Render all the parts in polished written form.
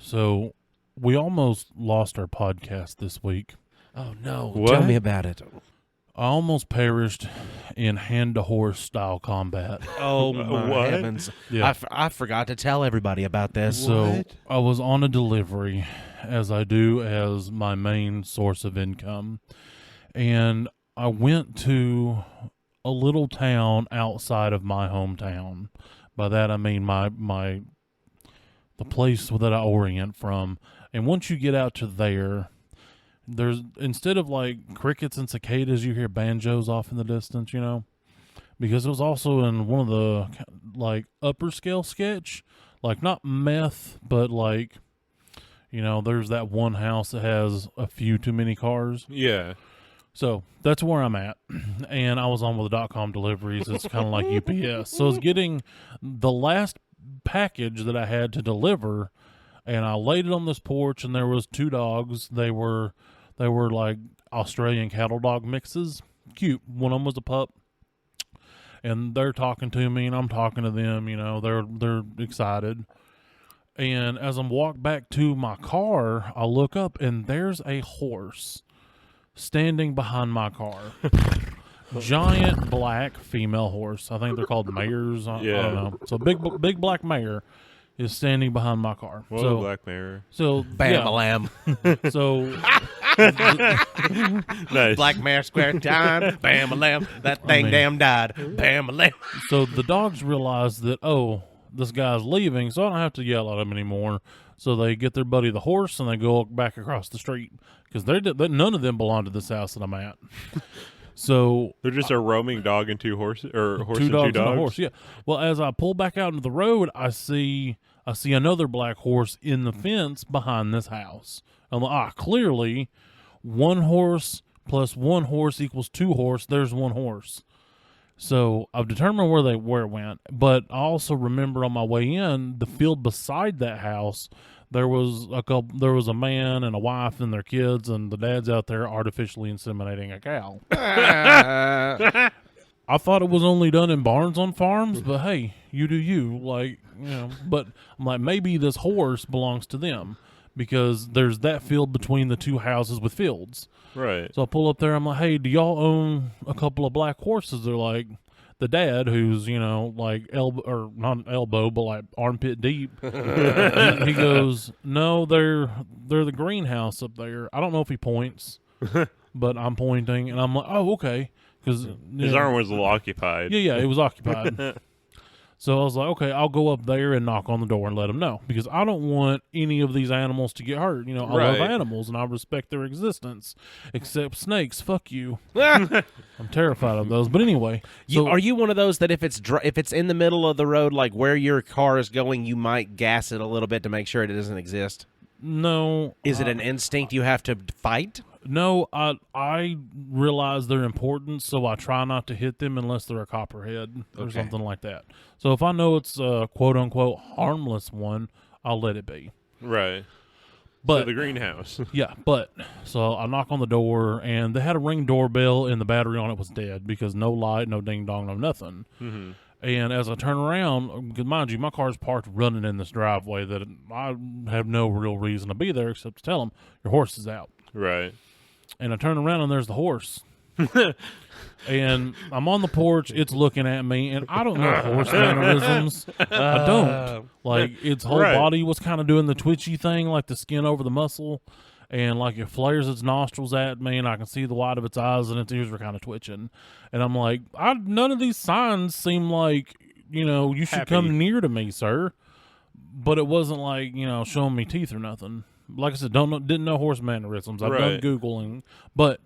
So we almost lost our podcast this week. Oh, no. What? Tell me about it. I almost perished in hand-to-horse style combat. Oh, my What? heavens. Yeah. I forgot to tell everybody about this. So What? I was on a delivery, as I do as my main source of income. And I went to a little town outside of my hometown. By that I mean the place that I orient from. And once you get out to there, there's, instead of like crickets and cicadas, you hear banjos off in the distance, you know? Because it was also in one of the like upper scale sketch, like not meth, but like, you know, there's that one house that has a few too many cars. Yeah. So that's where I'm at. And I was on with the .com deliveries. It's kind of like UPS. So I was getting the last package that I had to deliver, and I laid it on this porch, and there was two dogs. They were like Australian cattle dog mixes. Cute. One of them was a pup. And they're talking to me, and I'm talking to them. You know, they're excited. And as I'm walking back to my car, I look up, and there's a horse standing behind my car. Giant black female horse. I think they're called mares. I don't know. So big black mare is standing behind my car. Whoa, so Black Mirror. So Bam-a-lam. So Nice. Black mare square time. Bam-a-lam. That thing damn died. Bam-a-lam. so the dogs realize that, oh, this guy's leaving, so I don't have to yell at him anymore. So they get their buddy the horse, and they go back across the street because none of them belong to this house that I'm at. So They're just a roaming dog and two horses, or horse two and dogs two dogs. and a horse. Yeah. Well, as I pull back out into the road, I see another black horse in the fence behind this house. I'm like, clearly, one horse plus one horse equals two horse. There's one horse. So I've determined where it went, but I also remember on my way in the field beside that house. There was a man and a wife and their kids, and the dad's out there artificially inseminating a cow. I thought it was only done in barns on farms, but hey, you do you. Like, you know, but I'm like, maybe this horse belongs to them because there's that field between the two houses with fields. Right. So I pull up there. I'm like, hey, do y'all own a couple of black horses? They're like, the dad, who's, you know, like elbow, or not elbow, but like armpit deep. he goes, no, they're the greenhouse up there. I don't know if he points, but I'm pointing, and I'm like, oh, okay. Because His arm was a little occupied. yeah, it was occupied. So I was like, okay, I'll go up there and knock on the door and let them know because I don't want any of these animals to get hurt. You know, I love Right. animals and I respect their existence, except snakes. Fuck you. I'm terrified of those. But anyway, so Are you one of those that if it's in the middle of the road, like where your car is going, you might gas it a little bit to make sure it doesn't exist? no, Is it an instinct you have to fight? no, I realize their importance, so I try not to hit them unless they're a copperhead or Okay. something like that. So if I know it's a quote unquote harmless one, I'll let it be. Right. But So the greenhouse. yeah, but so I knock on the door, and they had a Ring doorbell, and the battery on it was dead because no light, no ding dong, no nothing. Mm-hmm. And as I turn around, because mind you, my car's parked running in this driveway that I have no real reason to be there except to tell them your horse is out. Right. And I turn around, and there's the horse. And I'm on the porch, it's looking at me, and I don't know horse mannerisms. I don't. Like, its whole Right. body was kind of doing the twitchy thing, like the skin over the muscle. And, like, it flares its nostrils at me, and I can see the white of its eyes, and its ears were kind of twitching. And I'm like, none of these signs seem like, you know, you should Happy. come near to me, sir. But it wasn't like, you know, showing me teeth or nothing. Like I said, didn't know horse mannerisms. I've done Right. Googling. But,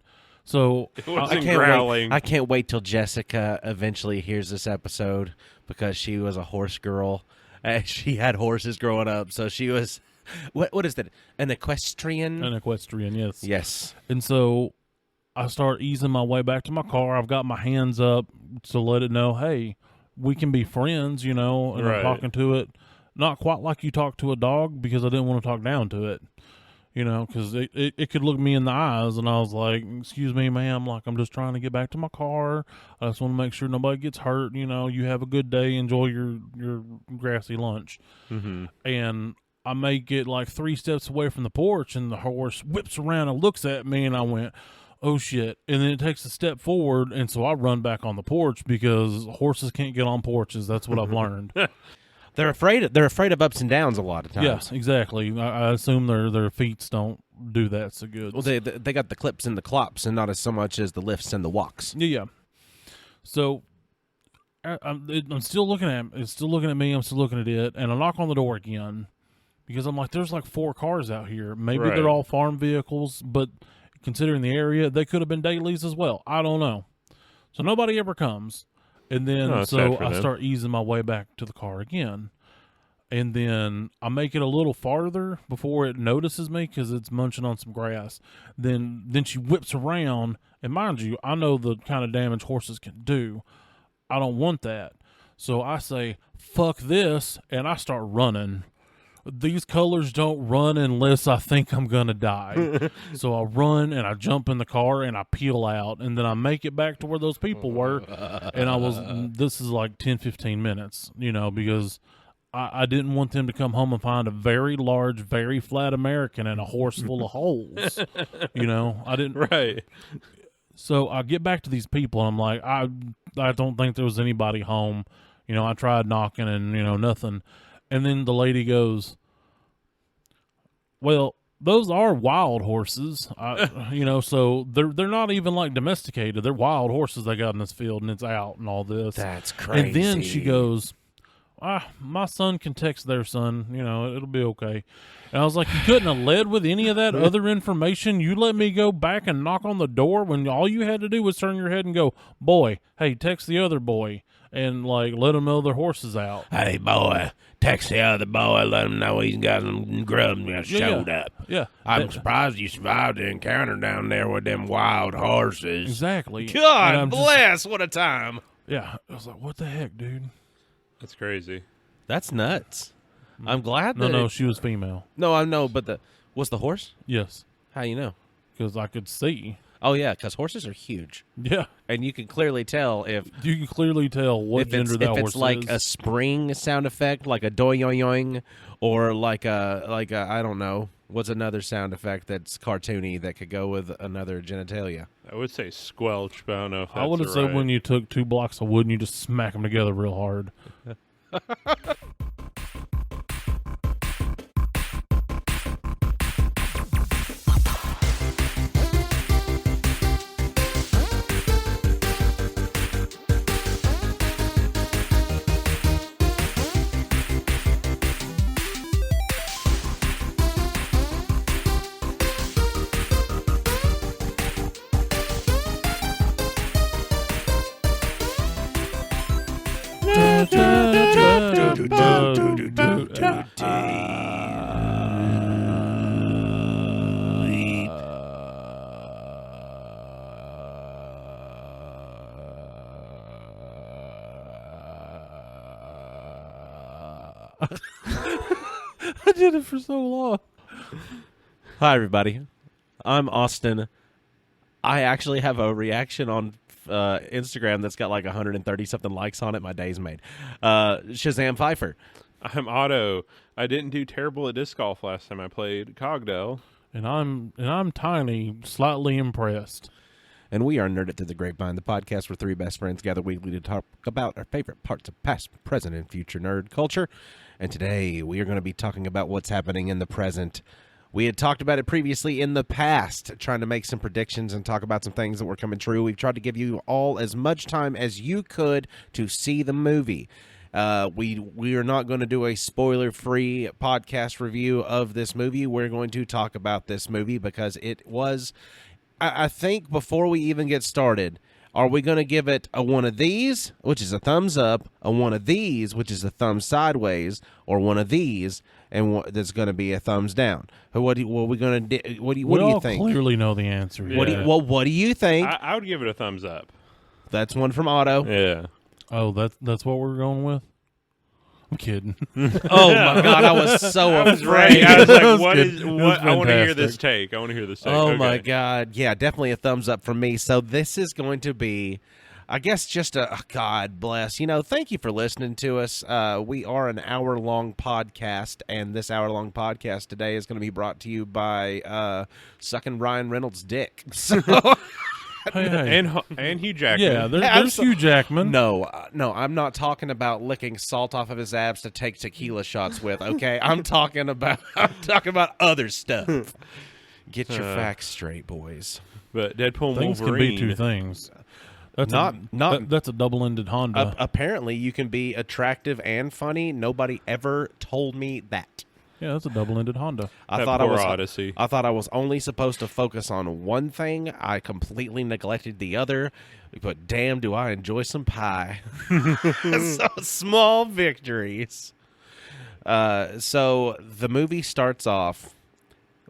so... It wasn't can't growling. wait. I can't wait till Jessica eventually hears this episode because she was a horse girl. She had horses growing up, so she was. What is that? An equestrian? An equestrian, yes. Yes. And so I start easing my way back to my car. I've got my hands up to let it know, hey, we can be friends, you know, and Right. I'm talking to it. Not quite like you talk to a dog because I didn't want to talk down to it, you know, because it could look me in the eyes. And I was like, excuse me, ma'am, like I'm just trying to get back to my car. I just want to make sure nobody gets hurt. You know, you have a good day. Enjoy your grassy lunch. Mm-hmm. And I make it like 3 steps away from the porch, and the horse whips around and looks at me, and I went, oh shit. And then it takes a step forward, and so I run back on the porch because horses can't get on porches. That's what I've learned. They're afraid of ups and downs a lot of times. Yeah, exactly. I assume their feet don't do that so good. Well, they got the clips and the clops, and not as so much as the lifts and the walks. Yeah. So I'm still looking at it's still looking at me. I'm still looking at it, and I knock on the door again because I'm like, there's like 4 cars out here. Maybe Right. they're all farm vehicles, but considering the area, they could have been dailies as well. I don't know. So nobody ever comes, and then Oh, it's so sad for I them. start easing my way back to the car again. And then I make it a little farther before it notices me because it's munching on some grass. Then she whips around, and mind you, I know the kind of damage horses can do. I don't want that. So I say, fuck this, and I start running. These colors don't run unless I think I'm going to die. So I run, and I jump in the car, and I peel out, and then I make it back to where those people were. And this is like 10, 15 minutes, because I didn't want them to come home and find a very large, very flat American and a horse full of holes. I didn't. Right. So I get back to these people, and I'm like, I don't think there was anybody home. I tried knocking, and nothing. And then the lady goes, well, those are wild horses, so they're not even like domesticated. They're wild horses they got in this field, and it's out and all this. That's crazy. And then she goes, my son can text their son, it'll be okay. And I was like, you couldn't have led with any of that other information? You let me go back and knock on the door when all you had to do was turn your head and go, boy, hey, text the other boy. And, let them know their horse is out. Hey, boy, text the other boy, let him know he's got some grub and showed up. Yeah. I'm surprised you survived the encounter down there with them wild horses. Exactly. God bless, what a time. Yeah. I was like, what the heck, dude? That's crazy. That's nuts. I'm glad that No, she was female. No, I know, but was the horse? Yes. How you know? Because I could see. Oh, yeah, because horses are huge. Yeah. And you can clearly tell if You can clearly tell what gender that horse is. if it's like a spring sound effect, like a doing, or like a I don't know, what's another sound effect that's cartoony that could go with another genitalia? I would say squelch, but I don't know if that's I would have said right. when you took 2 blocks of wood and you just smack them together real hard. I did it for so long. Hi, everybody. I'm Austin. I actually have a reaction on Instagram that's got like 130-something likes on it. My day's made. Shazam Pfeiffer. I'm Otto. I didn't do terrible at disc golf last time I played Cogdell. And I'm tiny, slightly impressed. And we are Nerded Through the Grapevine, the podcast where 3 best friends gather weekly to talk about our favorite parts of past, present, and future nerd culture. And today we are going to be talking about what's happening in the present. We had talked about it previously in the past, trying to make some predictions and talk about some things that were coming true. We've tried to give you all as much time as you could to see the movie. We are not going to do a spoiler-free podcast review of this movie. We're going to talk about this movie because it was... I think before we even get started, are we going to give it a one of these, which is a thumbs up, a one of these, which is a thumbs sideways, or one of these, and that's going to be a thumbs down? What are we going to do? What do you think? We all clearly know the answer. Yeah. What do you think? I would give it a thumbs up. That's one from Otto. Yeah. Oh, that's what we're going with? I'm kidding. Oh my God, I was so I was afraid. right. I was That like, was what good. is It was what? I want to hear fantastic. this take. I want to hear this take. Oh Okay. my God. Yeah, definitely a thumbs up from me. So this is going to be I guess just God bless. Thank you for listening to us. We are an hour-long podcast, and this hour-long podcast today is going to be brought to you by sucking Ryan Reynolds' dick. So, Hey. And Hugh Jackman. Yeah, there's Hugh Jackman. no, I'm not talking about licking salt off of his abs to take tequila shots with. Okay, I'm talking about other stuff. Get your facts straight, boys. But Deadpool and Things Wolverine. can be two things. That's that's a double-ended Honda. Apparently, you can be attractive and funny. Nobody ever told me that. Yeah, that's a double-ended Honda. That poor Odyssey. I thought I was only supposed to focus on one thing. I completely neglected the other. But damn, do I enjoy some pie. So small victories. So the movie starts off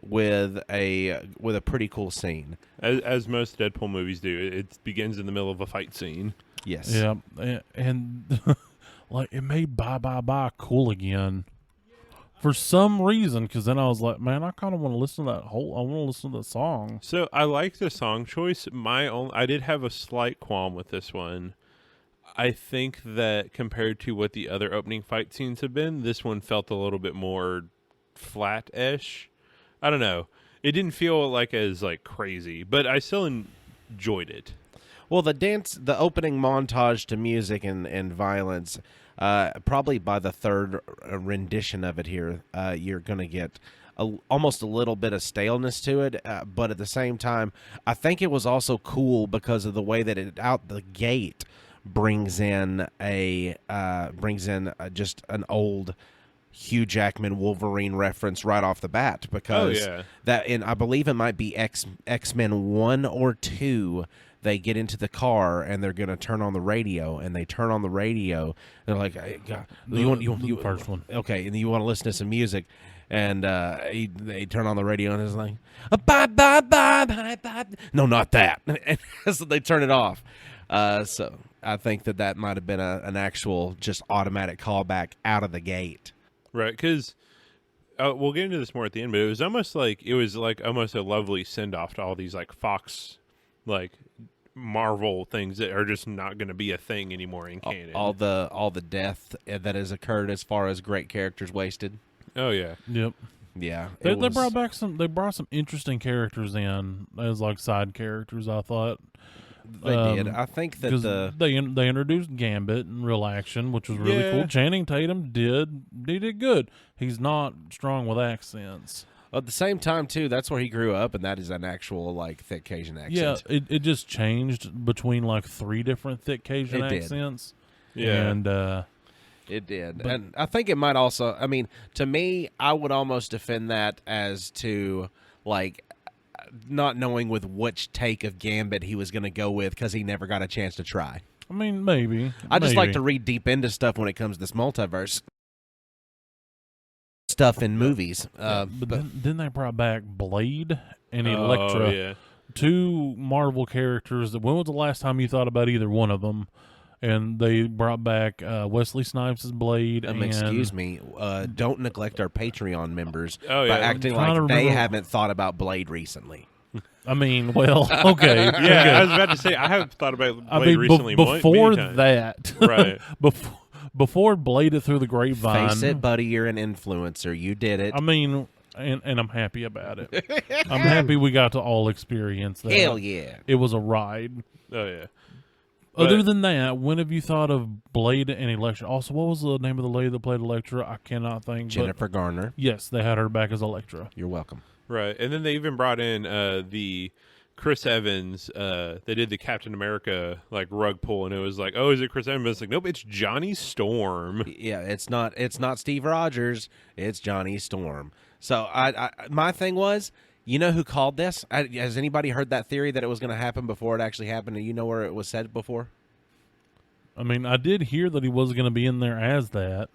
with a pretty cool scene. As most Deadpool movies do, it begins in the middle of a fight scene. Yes. Yeah, and like it made Bye Bye Bye cool again for some reason. Because then I was like, man, I kind of want to listen to that I want to listen to the song. So I like the song choice. I did have a slight qualm with this one. I think that compared to what the other opening fight scenes have been, this one felt a little bit more flat-ish. I don't know. It didn't feel like as crazy, but I still enjoyed it. Well, the opening montage to music and violence, probably by the third rendition of it here, you're going to get almost a little bit of staleness to it. But at the same time, I think it was also cool because of the way that it out the gate brings in just an old Hugh Jackman Wolverine reference right off the bat, because I believe it might be X-Men 1 or 2. They get into the car and they're going to turn on the radio, and they turn on the radio. They're like, hey, God, you first one. Okay, and you want to listen to some music, and they turn on the radio and it's like, bye, bye, bye, bye, bye. No, not that. And so they turn it off. So I think that might have been an actual just automatic callback out of the gate. Right, because we'll get into this more at the end, but it was almost like almost a lovely send-off to all these Fox Marvel things that are just not going to be a thing anymore in canon. All the death that has occurred as far as great characters wasted. Oh yeah. Yep. Yeah. They brought some interesting characters in as side characters, I thought. They did. I think that they introduced Gambit in real action, which was really cool. Channing Tatum did good. He's not strong with accents. At the same time, too, that's where he grew up, and that is an actual thick Cajun accent. Yeah, it just changed between 3 different thick Cajun accents. Yeah, and it did. And I think it might also. I mean, to me, I would almost defend that as to not knowing with which take of Gambit he was going to go with, because he never got a chance to try. I mean, maybe. I just like to read deep into stuff when it comes to this multiverse stuff in movies. But then they brought back Blade and Elektra, yeah. 2 Marvel characters. When was the last time you thought about either one of them? And they brought back Wesley Snipes' Blade. Excuse me, don't neglect our Patreon members by acting like they haven't thought about Blade recently. I mean, well, okay. I was about to say, I haven't thought about Blade recently. Before that, right? Before Blade It Through the Grapevine. Face it, buddy, you're an influencer. You did it. I mean, and I'm happy about it. I'm happy we got to all experience that. Hell yeah. It was a ride. Oh, yeah. Other than that, when have you thought of Blade and Elektra? Also, what was the name of the lady that played Elektra? I cannot think. Jennifer Garner. Yes, they had her back as Elektra. You're welcome. Right, and then they even brought in the Chris Evans. They did the Captain America rug pull, and it was like, oh, is it Chris Evans? It's like, nope, it's Johnny Storm. Yeah, it's not Steve Rogers. It's Johnny Storm. So my thing was, you know who called this? Has anybody heard that theory that it was going to happen before it actually happened? And you know where it was said before? I mean, I did hear that he was going to be in there as that.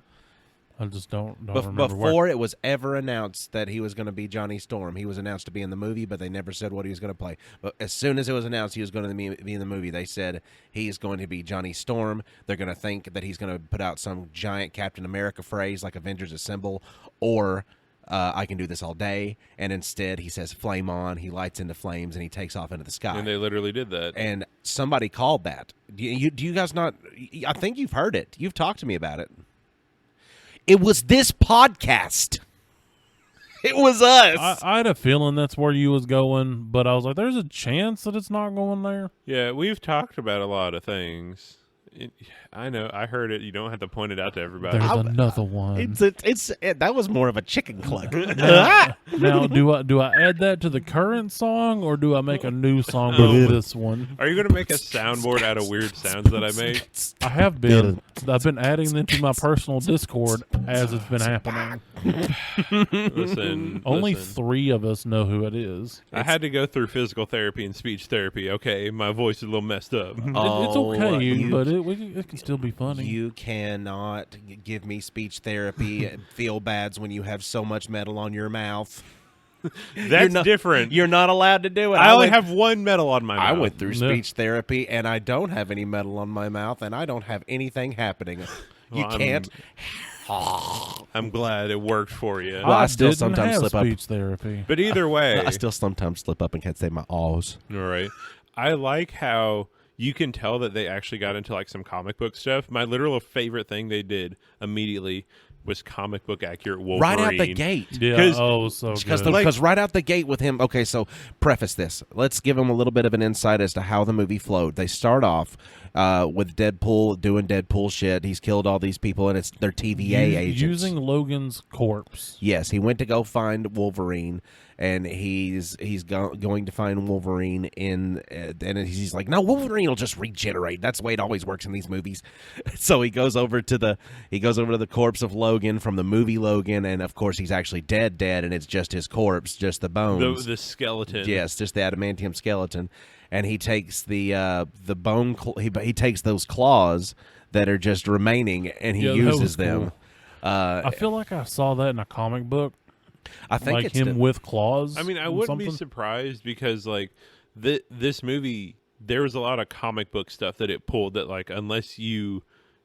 I just don't remember before it was ever announced that he was going to be Johnny Storm. He was announced to be in the movie, but they never said what he was going to play. But as soon as it was announced he was going to be in the movie, they said he's going to be Johnny Storm. They're going to think that he's going to put out some giant Captain America phrase like Avengers Assemble, or I can do this all day. And instead, he says, flame on. He lights into flames, and he takes off into the sky. And they literally did that. And somebody called that. Do you guys not? I think you've heard it. You've talked to me about it. It was this podcast. It was us. I had a feeling that's where you was going, but I was like, there's a chance that it's not going there. Yeah, we've talked about a lot of things. I know. I heard it. You don't have to point it out to everybody. There's another one. That was more of a chicken cluck. Now, do I add that to the current song, or do I make a new song with this one? Are you going to make a soundboard out of weird sounds that I made? I have been. I've been adding them to my personal Discord as it's been happening. Listen. Only 3 of us know who it is. I had to go through physical therapy and speech therapy. Okay, my voice is a little messed up. It's okay, but it can still be funny. You cannot give me speech therapy and feel bads when you have so much metal on your mouth. That's different. You're not allowed to do it. I only have one metal on my mouth. I went through speech therapy, and I don't have any metal on my mouth, and I don't have anything happening. You can't. I'm glad it worked for you. Well, I still sometimes slip up. Speech therapy. But either way, I still sometimes slip up and can't say my ahs. All right. I like how you can tell that they actually got into like some comic book stuff. My literal favorite thing they did immediately was comic book accurate Wolverine. Right out the gate. Yeah, so good. Because right out the gate with him, okay, so preface this. Let's give them a little bit of an insight as to how the movie flowed. They start off with Deadpool doing Deadpool shit. He's killed all these people, and it's their TVA agents. Using Logan's corpse. Yes, he went to go find Wolverine, and he's going to find Wolverine and he's like, no, Wolverine will just regenerate. That's the way it always works in these movies. So he goes over to the corpse of Logan from the movie Logan, and of course he's actually dead, and it's just his corpse, just the bones, the skeleton. Yes, just the adamantium skeleton, and he takes the bone. He takes those claws that are just remaining, and he uses them. Cool. I feel like I saw that in a comic book. I think like it's him with claws. I mean, I wouldn't be surprised because like this movie, there was a lot of comic book stuff that it pulled that like unless you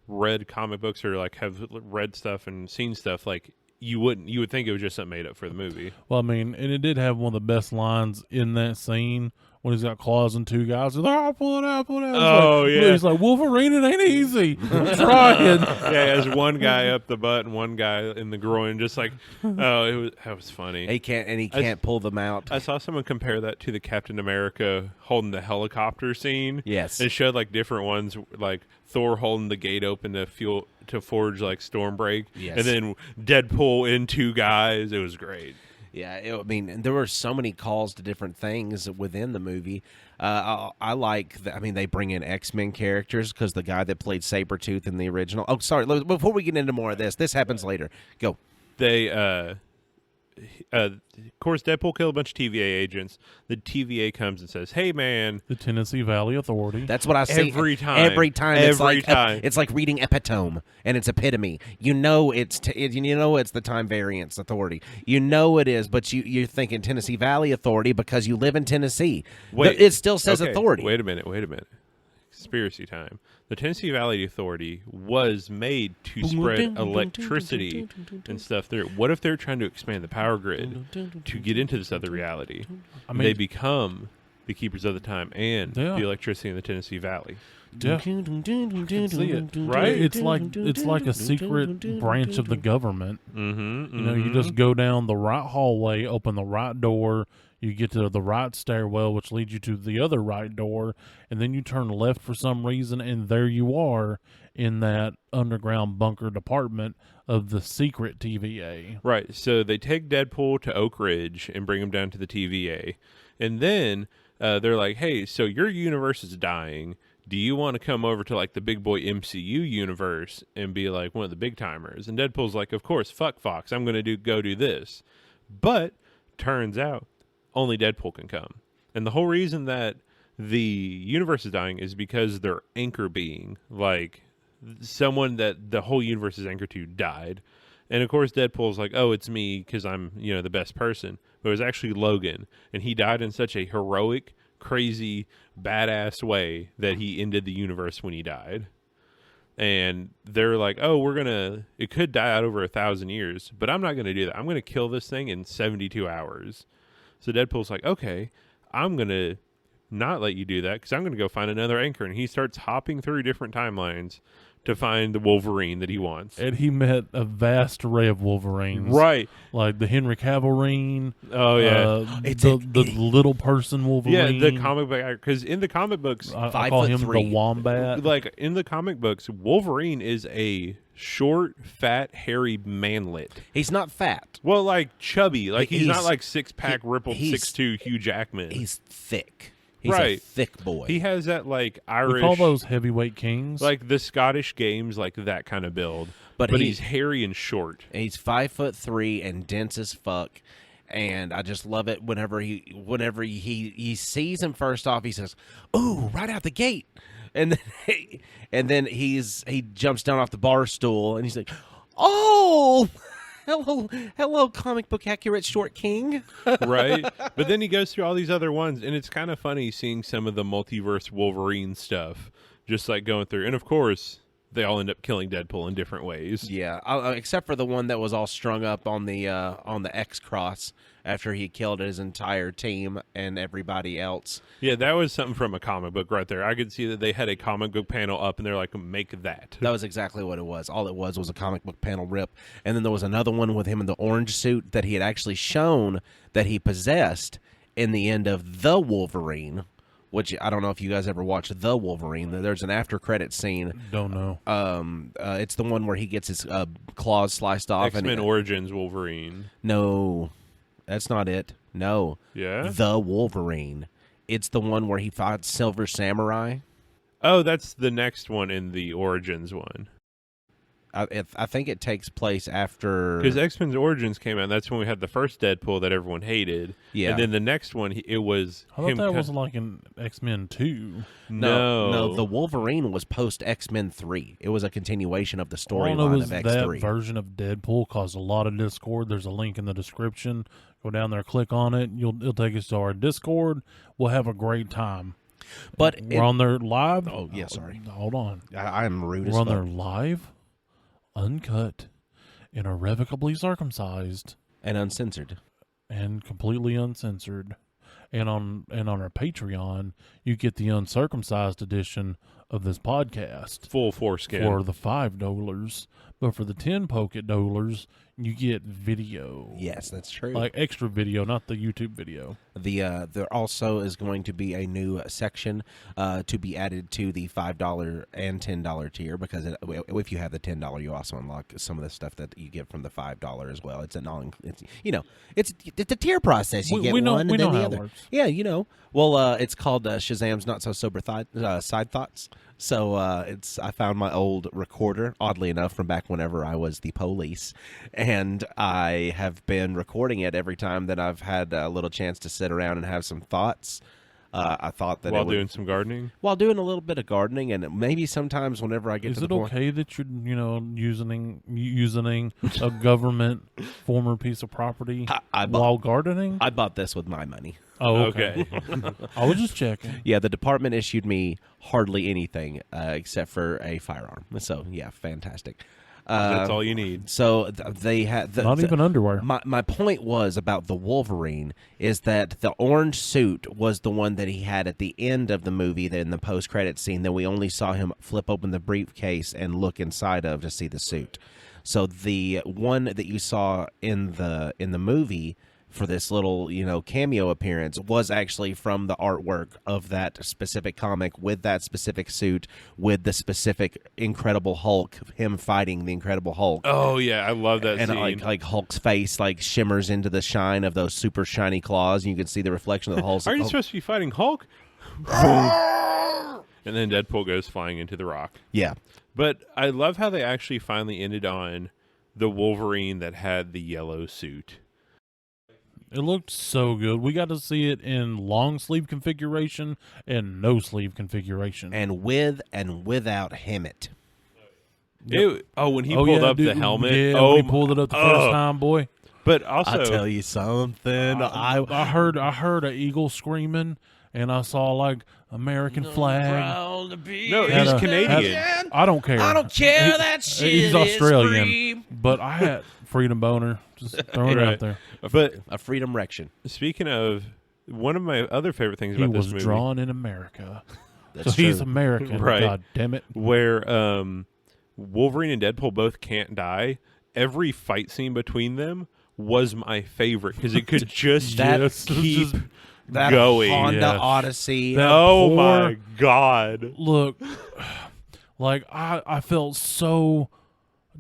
read comic books or like have read stuff and seen stuff, like you would think it was just something made up for the movie. Well, I mean, and it did have one of the best lines in that scene when he's got claws and 2 guys. He's like, oh, pull it out. Oh, yeah. He's like, Wolverine, it ain't easy. I'm trying. Yeah, there's one guy up the butt and one guy in the groin, just like, that was funny. He can't pull them out. I saw someone compare that to the Captain America holding the helicopter scene. Yes. It showed like different ones, like Thor holding the gate open to forge like Stormbreak. Yes. And then Deadpool in 2 guys. It was great. Yeah, I mean, there were so many calls to different things within the movie. I like, they bring in X-Men characters because the guy that played Sabretooth in the original. Oh, sorry, before we get into more of this happens later. Go. They, of course, Deadpool killed a bunch of TVA agents. The TVA comes and says, "Hey, man, the Tennessee Valley Authority." That's what I say every time. Every time. It's like reading epitome, and it's epitome. You know it's the Time Variance Authority. You know it is, but you're thinking Tennessee Valley Authority because you live in Tennessee. Wait, it still says authority. Wait a minute. Conspiracy time. The Tennessee Valley Authority was made to spread electricity and stuff there. What if they're trying to expand the power grid to get into this other reality? I mean, they become the keepers of the time and the electricity in the Tennessee Valley. Yeah. I can see it. Right? It's like a secret branch of the government. Mm-hmm, you just go down the right hallway, open the right door, you get to the right stairwell, which leads you to the other right door, and then you turn left for some reason, and there you are in that underground bunker department of the secret TVA. Right. So they take Deadpool to Oak Ridge and bring him down to the TVA. And then they're like, hey, so your universe is dying. Do you want to come over to like the big boy MCU universe and be like one of the big timers? And Deadpool's like, of course, fuck Fox. I'm going to go do this. But turns out only Deadpool can come. And the whole reason that the universe is dying is because their anchor being, like someone that the whole universe is anchored to, died. And of course Deadpool's like, oh, it's me because I'm, the best person. But it was actually Logan. And he died in such a heroic, crazy, badass way that he ended the universe when he died. And they're like, oh, it could die out over 1,000 years, but I'm not going to do that. I'm going to kill this thing in 72 hours. So Deadpool's like, okay, I'm going to not let you do that because I'm going to go find another anchor. And he starts hopping through different timelines to find the Wolverine that he wants. And he met a vast array of Wolverines. Right. Like the Henry Cavill. Oh, yeah. The little person Wolverine. Yeah, the comic book, because in the comic books, I call him 5'3". the Wombat. like in the comic books, Wolverine is a short, fat, hairy manlet. He's not fat. Well, like chubby. Like he's not He's- like six-pack, rippled, he's- 6'2", Hugh Jackman. He's thick. He's Right. a thick boy. He has that like We Irish, call those heavyweight kings. like the Scottish Games, like that kind of build. But he's hairy and short. He's 5'3" and dense as fuck, and I just love it. Whenever he sees him first off, he says, "Ooh!" right out the gate, and then he jumps down off the bar stool, and he's like, "Oh, hello, comic book accurate short king." Right? But then he goes through all these other ones, and it's kind of funny seeing some of the multiverse Wolverine stuff, just like going through. And of course, they all end up killing Deadpool in different ways. Yeah, except for the one that was all strung up on the X cross after he killed his entire team and everybody else. Yeah, that was something from a comic book right there. I could see that they had a comic book panel up, and they're like, make that. That was exactly what it was. All it was a comic book panel rip. And then there was another one with him in the orange suit that he had actually shown that he possessed in the end of The Wolverine, which I don't know if you guys ever watched The Wolverine. There's an after credit scene. Don't know. It's the one where he gets his claws sliced off. X-Men and Origins Wolverine. No, that's not it. No. Yeah? The Wolverine. It's the one where he fought Silver Samurai. Oh, that's the next one in the Origins one. I think it takes place after... Because X-Men's Origins came out, and that's when we had the first Deadpool that everyone hated. Yeah. And then the next one, it was I thought him. that was like in X-Men 2. No, the Wolverine was post X-Men 3. It was a continuation of the All I know storyline is of that X3. version of Deadpool caused a lot of discord. There's a link in the description. Go down there, click on it. It'll take us to our Discord. We'll have a great time. But We're on there live. Oh, yeah, sorry. Hold on. I'm rude as We're on fuck. there live, uncut, and irrevocably circumcised, And uncensored. and completely uncensored. And on our Patreon, you get the uncircumcised edition of this podcast full foreskin. for the $5. But for the 10 pocket dollars, you get video. Yes, that's true. Like extra video, not the YouTube video. There also is going to be a new section to be added to the $5 and $10 tier, because if you have the $10, you also unlock some of the stuff that you get from the $5 as well. It's it's a tier process. You get we know one and how then the it other. works. Yeah, Well, it's called Shazam's Not So Sober Side Thoughts. So I found my old recorder, oddly enough, from back whenever I was the police, and I have been recording it every time that I've had a little chance to sit around and have some thoughts. I thought that while doing some gardening. while doing a little bit of gardening, and maybe sometimes whenever I get Is to it the point. okay that you're using a government former piece of property I while gardening? I bought this with my money. Oh, okay. I was just checking. Yeah, the department issued me hardly anything except for a firearm. So yeah, fantastic. That's all you need. So they had Not even underwear. My point was about the Wolverine is that the orange suit was the one that he had at the end of the movie, that in the post credit scene, that we only saw him flip open the briefcase and look inside of to see the suit. So the one that you saw in the movie for this little, cameo appearance was actually from the artwork of that specific comic, with that specific suit, with the specific Incredible Hulk, him fighting the Incredible Hulk. Oh yeah, I love that And scene. like Hulk's face shimmers into the shine of those super shiny claws, and you can see the reflection of the Hulk. Are you supposed to be fighting Hulk? And then Deadpool goes flying into the rock. Yeah. But I love how they actually finally ended on the Wolverine that had the yellow suit. It looked so good. We got to see it in long sleeve configuration and no sleeve configuration. And with and without Hemet. When he pulled up the dude, helmet. Yeah, oh, when he pulled it up the first time, boy. But also, you something. I heard an eagle screaming, and I saw American flag. Proud to be No, Had he's a- Canadian. had- I don't care. I don't care He- that shit He's is Australian, free. but I had freedom boner. Just throwing it Right. out there. But A freedom erection. speaking of, one of my other favorite things He about was this movie, drawn in America, That's so he's true. American. Right. God damn it! where Wolverine and Deadpool both can't die, every fight scene between them was my favorite because it could just That- keep That going. Honda Yes. Odyssey. That Oh poor- my god. Look, like I felt so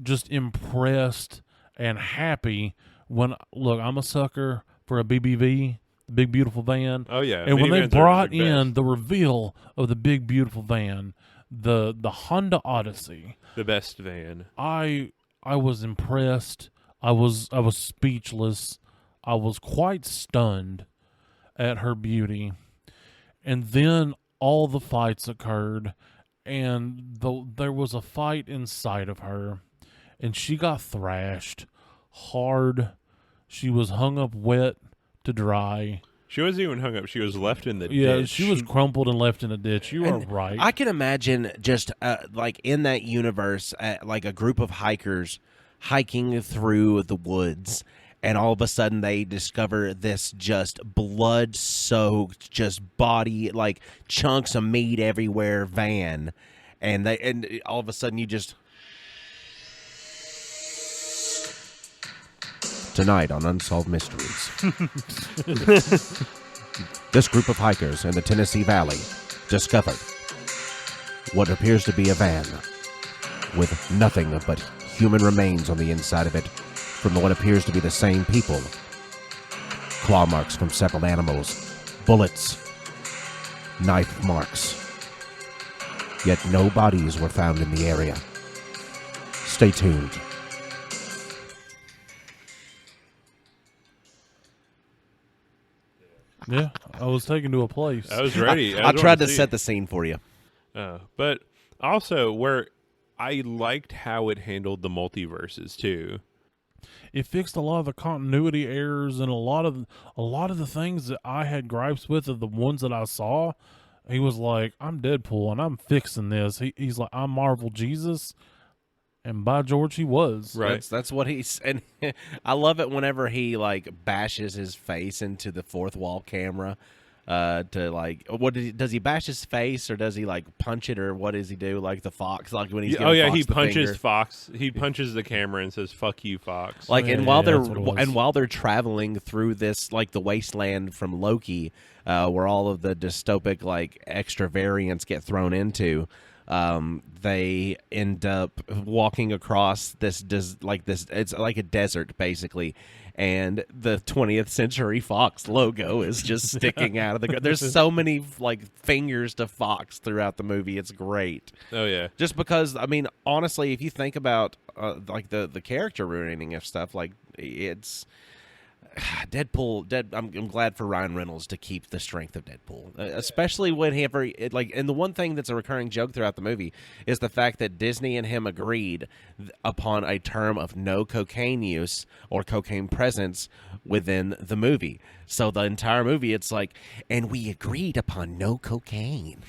just impressed and happy when I'm a sucker for a BBV, big beautiful van. Oh yeah. And when they minivans are brought the in best. the reveal of the big beautiful van, the Honda Odyssey, the best van. I was impressed. I was speechless. I was quite stunned at her beauty. And then all the fights occurred, and there was a fight inside of her, and she got thrashed hard. She was hung up wet to dry. She wasn't even hung up. She was left in the Yeah, ditch. she was crumpled and left in a ditch. You are And right. I can imagine just like in that universe, like a group of hikers hiking through the woods, and all of a sudden they discover this just blood-soaked, just body, like chunks of meat everywhere van, and all of a sudden you just. Tonight on Unsolved Mysteries. This group of hikers in the Tennessee Valley discovered what appears to be a van with nothing but human remains on the inside of it from what appears to be the same people. Claw marks from several animals, bullets, knife marks. Yet no bodies were found in the area. Stay tuned. Yeah, I was taken to a place. I was ready. I tried to see set it. the scene for you. But also where I liked how it handled the multiverses too. It fixed a lot of the continuity errors and a lot of the things that I had gripes with of the ones that I saw. He was like, "I'm Deadpool and I'm fixing this." He's like, "I'm Marvel Jesus," and by George, he was. Right. That's what he's, and I love it whenever he like bashes his face into the fourth wall camera. To like, does he bash his face or does he like punch it or what does he do? Like the Fox, like when he's giving Fox he the punches finger. Fox. He punches the camera and says "fuck you, Fox." Like, Yeah, and while that's what it was. while they're traveling through this, like the wasteland from Loki, where all of the dystopic like extra variants get thrown into, they end up walking across this. It's like a desert basically, and the 20th Century Fox logo is just sticking out of the. There's so many like fingers to Fox throughout the movie. It's great. Oh yeah. Just because, I mean, honestly, if you think about like the character ruining of stuff, like it's Deadpool. I'm glad for Ryan Reynolds to keep the strength of Deadpool, especially whenever like. And the one thing that's a recurring joke throughout the movie is the fact that Disney and him agreed upon a term of no cocaine use or cocaine presence within the movie. So the entire movie, it's like, and we agreed upon no cocaine.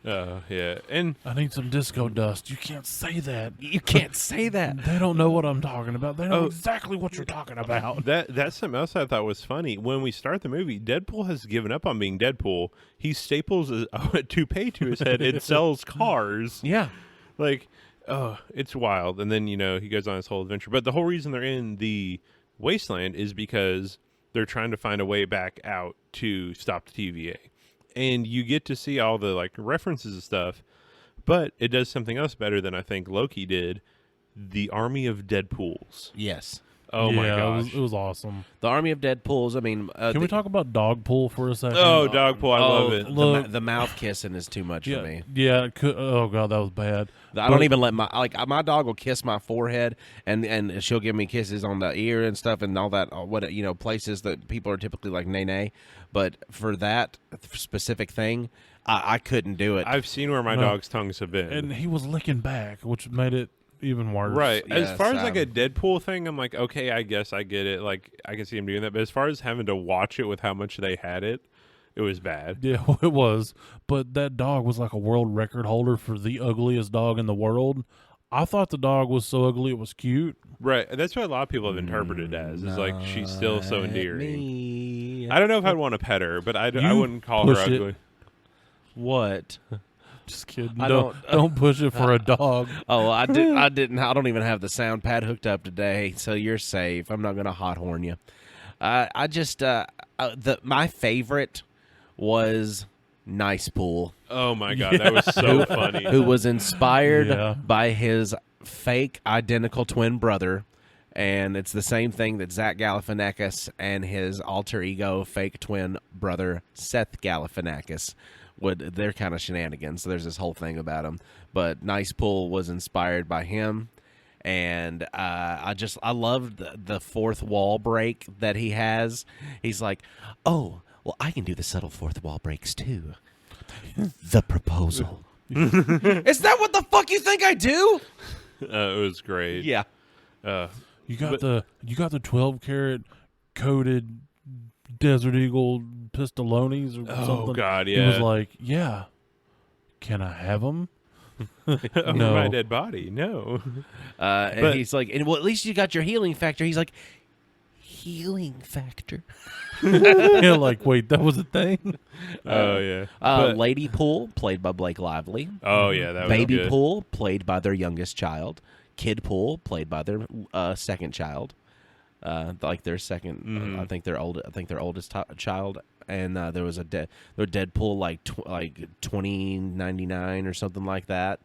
Yeah. And I need some disco dust. You can't say that. You can't say that. They don't know what I'm talking about. They know Oh. exactly what you're talking about. that's something else I thought was funny. When we start the movie, Deadpool has given up on being Deadpool. He staples a toupee to his head and sells cars. Yeah. Like, oh, it's wild. And then, he goes on his whole adventure. But the whole reason they're in the wasteland is because they're trying to find a way back out to stop the TVA. And you get to see all the like references and stuff, but it does something else better than I think Loki did. The army of Deadpools. Yes. Oh my Yeah, gosh. it was awesome. The army of Deadpools. I mean, Can we talk about Dogpool for a second? Oh, Dogpool, I love it. Look- The mouth kissing is too much yeah, for me. yeah. It could, oh god, that was bad. I don't even let my dog will kiss my forehead and she'll give me kisses on the ear and stuff and all that. Places that people are typically like nay nay, but for that specific thing, I couldn't do it. I've seen where my No. dog's tongues have been. And he was licking back, which made it even worse. Right. Yes, as far as like a Deadpool thing, I'm like, okay, I guess I get it. Like, I can see him doing that. But as far as having to watch it with how much they had it, It was bad. Yeah, it was. But that dog was like a world record holder for the ugliest dog in the world. I thought the dog was so ugly it was cute. Right. That's what a lot of people have interpreted it as. Is like she's still so endearing. Me. I don't know if I'd want to pet her, but I You wouldn't call her push it. ugly. What? Just kidding. I Don't push it for a dog. Oh, I didn't. I don't even have the sound pad hooked up today, so you're safe. I'm not gonna hot horn you. My favorite was Nice Pool, Oh my god, that was so funny. who was inspired Yeah. by his fake identical twin brother, and it's the same thing that Zach Galifianakis and his alter ego fake twin brother Seth Galifianakis would. They're kind of shenanigans. So there's this whole thing about him, but Nice Pool was inspired by him. And I loved the fourth wall break that he has. He's like, oh, well, I can do the subtle fourth wall breaks too. The proposal. Is that what the fuck you think I do? It was great. Yeah. You got the 12-karat coated Desert Eagle pistolones or Oh something. god, He was yeah. like, "Yeah, can I have them?" Over No. my dead body. No. And But- he's like, well, at least you got your healing factor. He's like, healing factor. Yeah, like, wait, that was a thing. Oh yeah. But- Lady Pool, played by Blake Lively. oh yeah, that was Baby good. Pool, played by their youngest child. Kid Pool, played by their second child. Like their second, I think their oldest child. And there was their Deadpool like 2099 or something like that.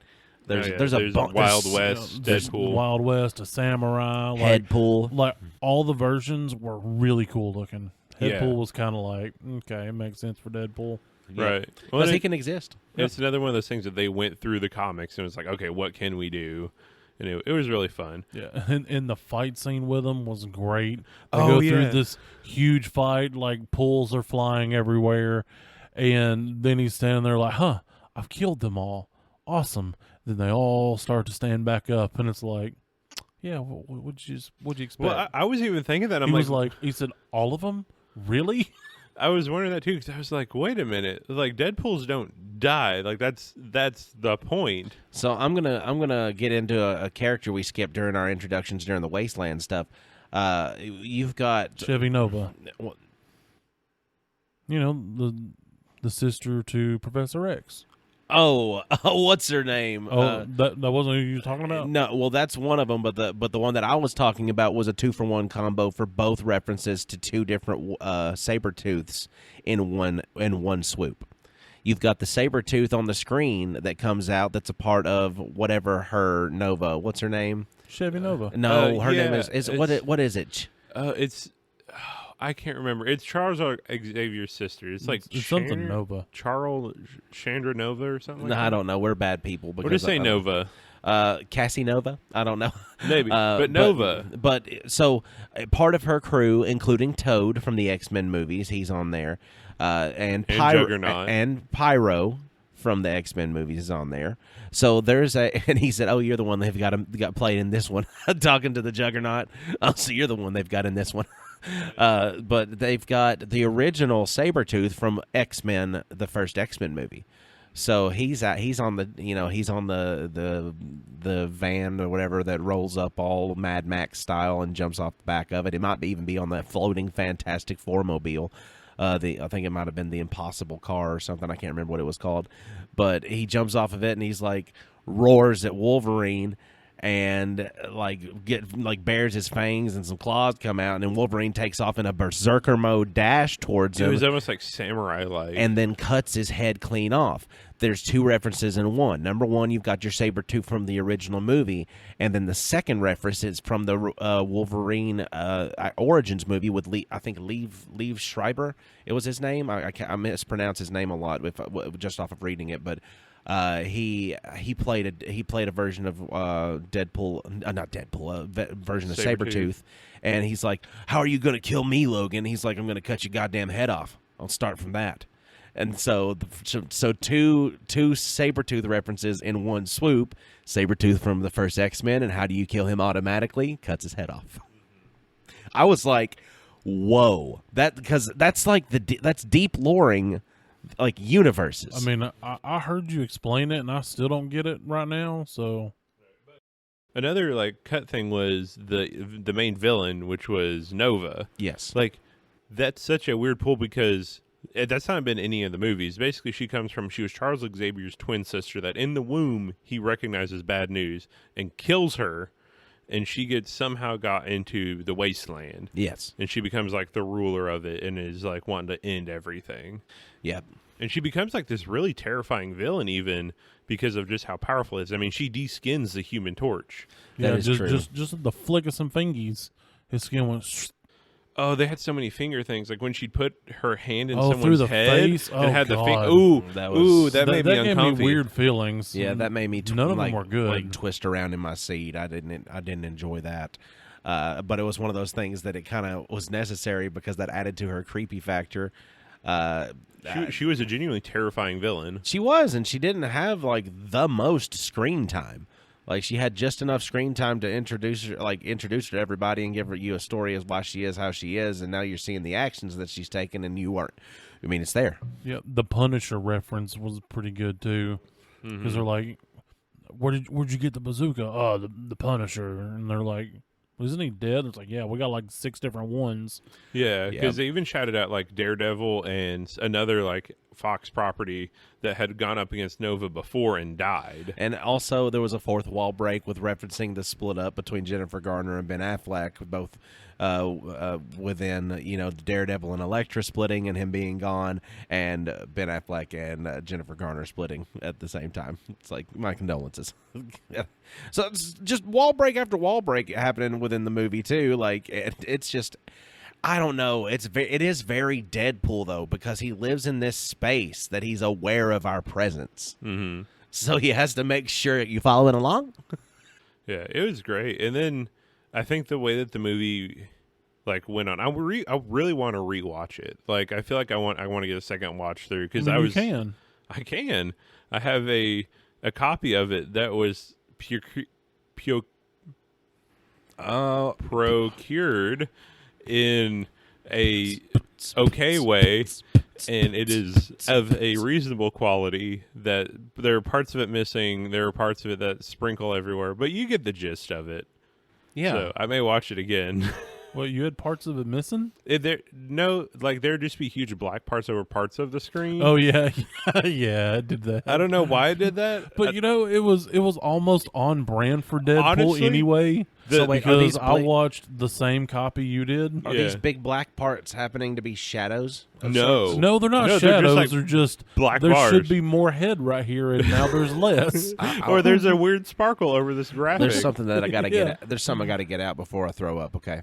There's yeah, there's a there's bunch. Wild there's West, There's Deadpool. Wild West, a samurai, like, Head Pool. like all the versions were really cool looking. Yeah. Deadpool was kind of like, okay, it makes sense for Deadpool. Right. Well, Because he it- can exist. it's another one of those things that they went through the comics and was like, okay, what can we do? And it was really fun. Yeah, and the fight scene with him was great. They Oh, go yeah. through this huge fight, like pools are flying everywhere, and then he's standing there like, "Huh, I've killed them all. Awesome." Then they all start to stand back up, and it's like, "Yeah, what'd you expect?" Well, I was even thinking that. I'm he like, was like, he said, "All of them, really?" I was wondering that too because I was like, wait a minute, like Deadpools don't die. Like that's the point. So I'm gonna get into a character we skipped during our introductions during the Wasteland stuff. You've got Chevy Nova, what- you know, the sister to Professor X. what's her name? That wasn't who you were talking about. No, well, that's one of them, but the one that I was talking about was a 2-for-1 combo for both references to two different Sabretooths in one swoop. You've got the Sabretooth on the screen that comes out that's a part of whatever her Nova. What's her name? Chevy Nova. No, her name yeah, is it's- what is it? It's I can't remember. It's Charles Xavier's sister. It's like It's something Nova. Charles Chandra Nova or something. No, like I that? don't know. We're bad people. What did it say? Nova. Cassie Nova? I don't know. Maybe, but Nova. But so part of her crew, including Toad from the X-Men movies, he's on there, and Juggernaut. and Pyro from the X-Men movies is on there. So there's and he said, "Oh, you're the one they've got played in this one." Talking to the Juggernaut. Oh, so you're the one they've got in this one. But they've got the original Sabretooth from X-Men, the first X-Men movie. So he's on the van or whatever that rolls up all Mad Max style and jumps off the back of it. It might even be on that floating Fantastic Four mobile. I think it might have been the Impossible Car or something. I can't remember what it was called. But he jumps off of it and he's like roars at Wolverine and bares his fangs and some claws come out, and then Wolverine takes off in a berserker mode dash towards It him. was almost like samurai-like. And then cuts his head clean off. There's two references in one. Number one, you've got your Sabretooth from the original movie, and then the second reference is from the Wolverine Origins movie with Liev Schreiber. It was his name. I mispronounce his name a lot just off of reading it, but he played a version of version of Sabretooth, and he's like, "How are you going to kill me, Logan?" He's like, "I'm going to cut your goddamn head off. I'll start from that." And so two Sabretooth references in one swoop. Sabretooth from the first X-Men, and how do you kill him automatically? Cuts his head off. I was like, whoa, because that's like that's deep loring, like universes. I mean, I heard you explain it, and I still don't get it right now. So Another like cut thing was the main villain, which was Nova. yes, Like that's such a weird pull because that's not been any of the movies. Basically, she was Charles Xavier's twin sister that in the womb he recognizes bad news and kills her, and she somehow got into the wasteland. yes, And she becomes like the ruler of it and is like wanting to end everything. yep. And she becomes like this really terrifying villain even because of just how powerful it is. I mean, she de-skins the Human Torch. That is true. Just the flick of some fingies, his skin went. Oh, they had so many finger things. Like when she'd put her hand in through someone's the head face? and had the God. Ooh, That that made me gave uncomfy. me weird feelings. Yeah, that made me None of like, them were good. like twist around in my seat. I didn't enjoy that. But it was one of those things that it kind of was necessary because that added to her creepy factor. She was a genuinely terrifying villain. She was, and she didn't have like the most screen time. Like she had just enough screen time to introduce her to everybody and give you a story as why she is how she is, and now you're seeing the actions that she's taken, and you aren't. I mean, it's there. Yeah, the Punisher reference was pretty good too, because they're like, where'd you get the bazooka? Oh, the Punisher, and they're like, isn't he dead? It's like, yeah, we got like 6 different ones. Yeah, because Yeah. they even shouted out like Daredevil and another like Fox property that had gone up against Nova before and died. And also, there was a fourth wall break with referencing the split up between Jennifer Garner and Ben Affleck, both within the Daredevil and Elektra splitting and him being gone, and Ben Affleck and Jennifer Garner splitting at the same time. It's like, my condolences. So it's just wall break after wall break happening within the movie too. Like it's just, I don't know. It is very Deadpool though, because he lives in this space that he's aware of our presence. Mm-hmm. So he has to make sure you following along. Yeah, it was great. And then I think the way that the movie like went on, I really want to rewatch it. Like I feel like I want to get a second watch through because You can. I have a copy of it that was procured in a okay way, and it is of a reasonable quality. That there are parts of it missing, there are parts of it that sprinkle everywhere, but you get the gist of it. Yeah. So I may watch it again. Well, you had parts of it missing? There'd just be huge black parts over parts of the screen. Oh yeah, yeah, I did that. I don't know why I did that, But it was almost on brand for Deadpool Honestly, anyway. So wait, are because these I watched the same copy you did. Are Yeah. these big black parts happening to be shadows? of No. sorts? No, they're not No, shadows. they're just, like, just black there bars. should be more head right here, and now there's less. or there's a weird sparkle over this graphic. There's something that I gotta Yeah. get out. There's something I gotta get out before I throw up, okay?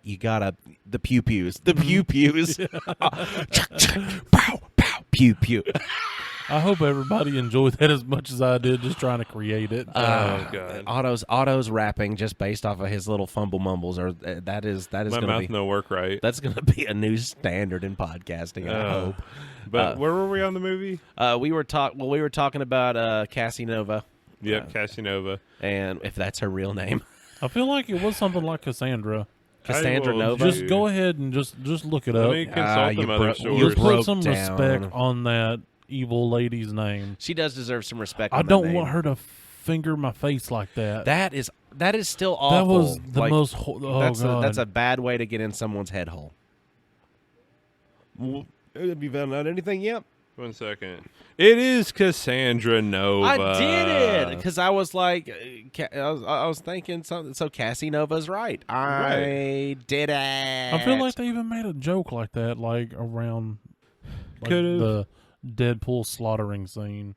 You gotta the pew pews. The pew pews. Pow, pow, pew pew. I hope everybody enjoyed that as much as I did, just trying to create it. Oh, God. Otto's rapping just based off of his little fumble mumbles, or that is My gonna mouth be no work right. that's gonna be a new standard in podcasting. I hope. But where were we on the movie? We were talking about Cassie Nova, Yep, Casanova. and if that's her real name, I feel like it was something like Cassandra. Cassandra will Nova. Just go ahead and just look it Let up. me consult you them other broke- sources. you Just broke put some down. respect on that evil lady's name. She does deserve some respect. I on that don't name. want her to finger my face like that. That is still awful. That was the Like, most. Oh God. that's a bad way to get in someone's head hole. Have you found out anything yet? 1 second. It is Cassandra Nova. I did it because I was like, I was thinking something. So Cassie Nova's right. I did it. I feel like they even made a joke like that, like around Could've. the Deadpool slaughtering scene.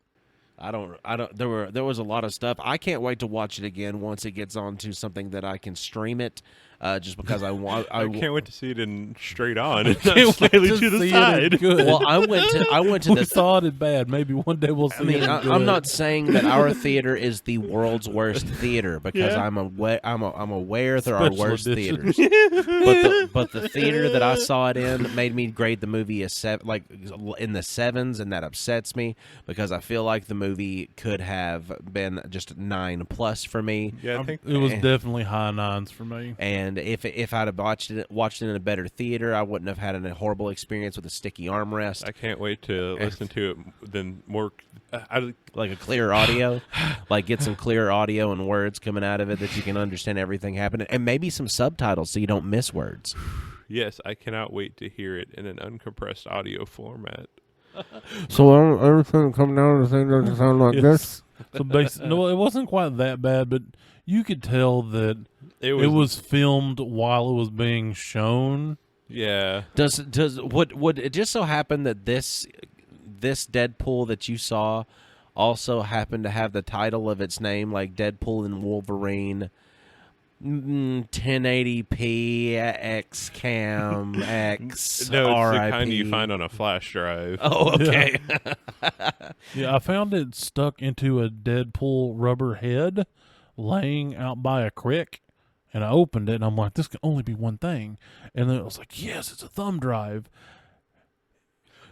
I don't. There was a lot of stuff. I can't wait to watch it again once it gets onto something that I can stream it. just because I want. I can't wait to see it in straight on. It's Can't not wait slightly to to the see it in side. good. Well, I went to we the. saw it in bad. Maybe one day we'll see I mean, it in good. I'm not saying that our theater is the world's worst theater because Yeah. I'm aware there are Special worse edition. theaters. but the theater that I saw it in made me grade the movie a like in the 7s, and that upsets me because I feel like the movie could have been just 9+ for me. Yeah, I think It was definitely high 9s for me. And if I'd have watched it in a better theater, I wouldn't have had a horrible experience with a sticky armrest. I can't wait to listen to it. Then more, Like a clear audio, like get some clear audio and words coming out of it that you can understand everything happening, and maybe some subtitles so you don't miss words. yes, I cannot wait to hear it in an uncompressed audio format. So everything come down to the thing doesn't sound like Yes. So no, it wasn't quite that bad, but you could tell that It it was, was filmed while it was being shown. yeah. Would it just so happen that this Deadpool that you saw also happened to have the title of its name, like Deadpool and Wolverine, 1080p X Cam X No, it's the RIP. kind you find on a flash drive. Oh, okay. Yeah, I found it stuck into a Deadpool rubber head laying out by a creek, and I opened it, and I'm like, this can only be one thing. And then it was like, yes, it's a thumb drive.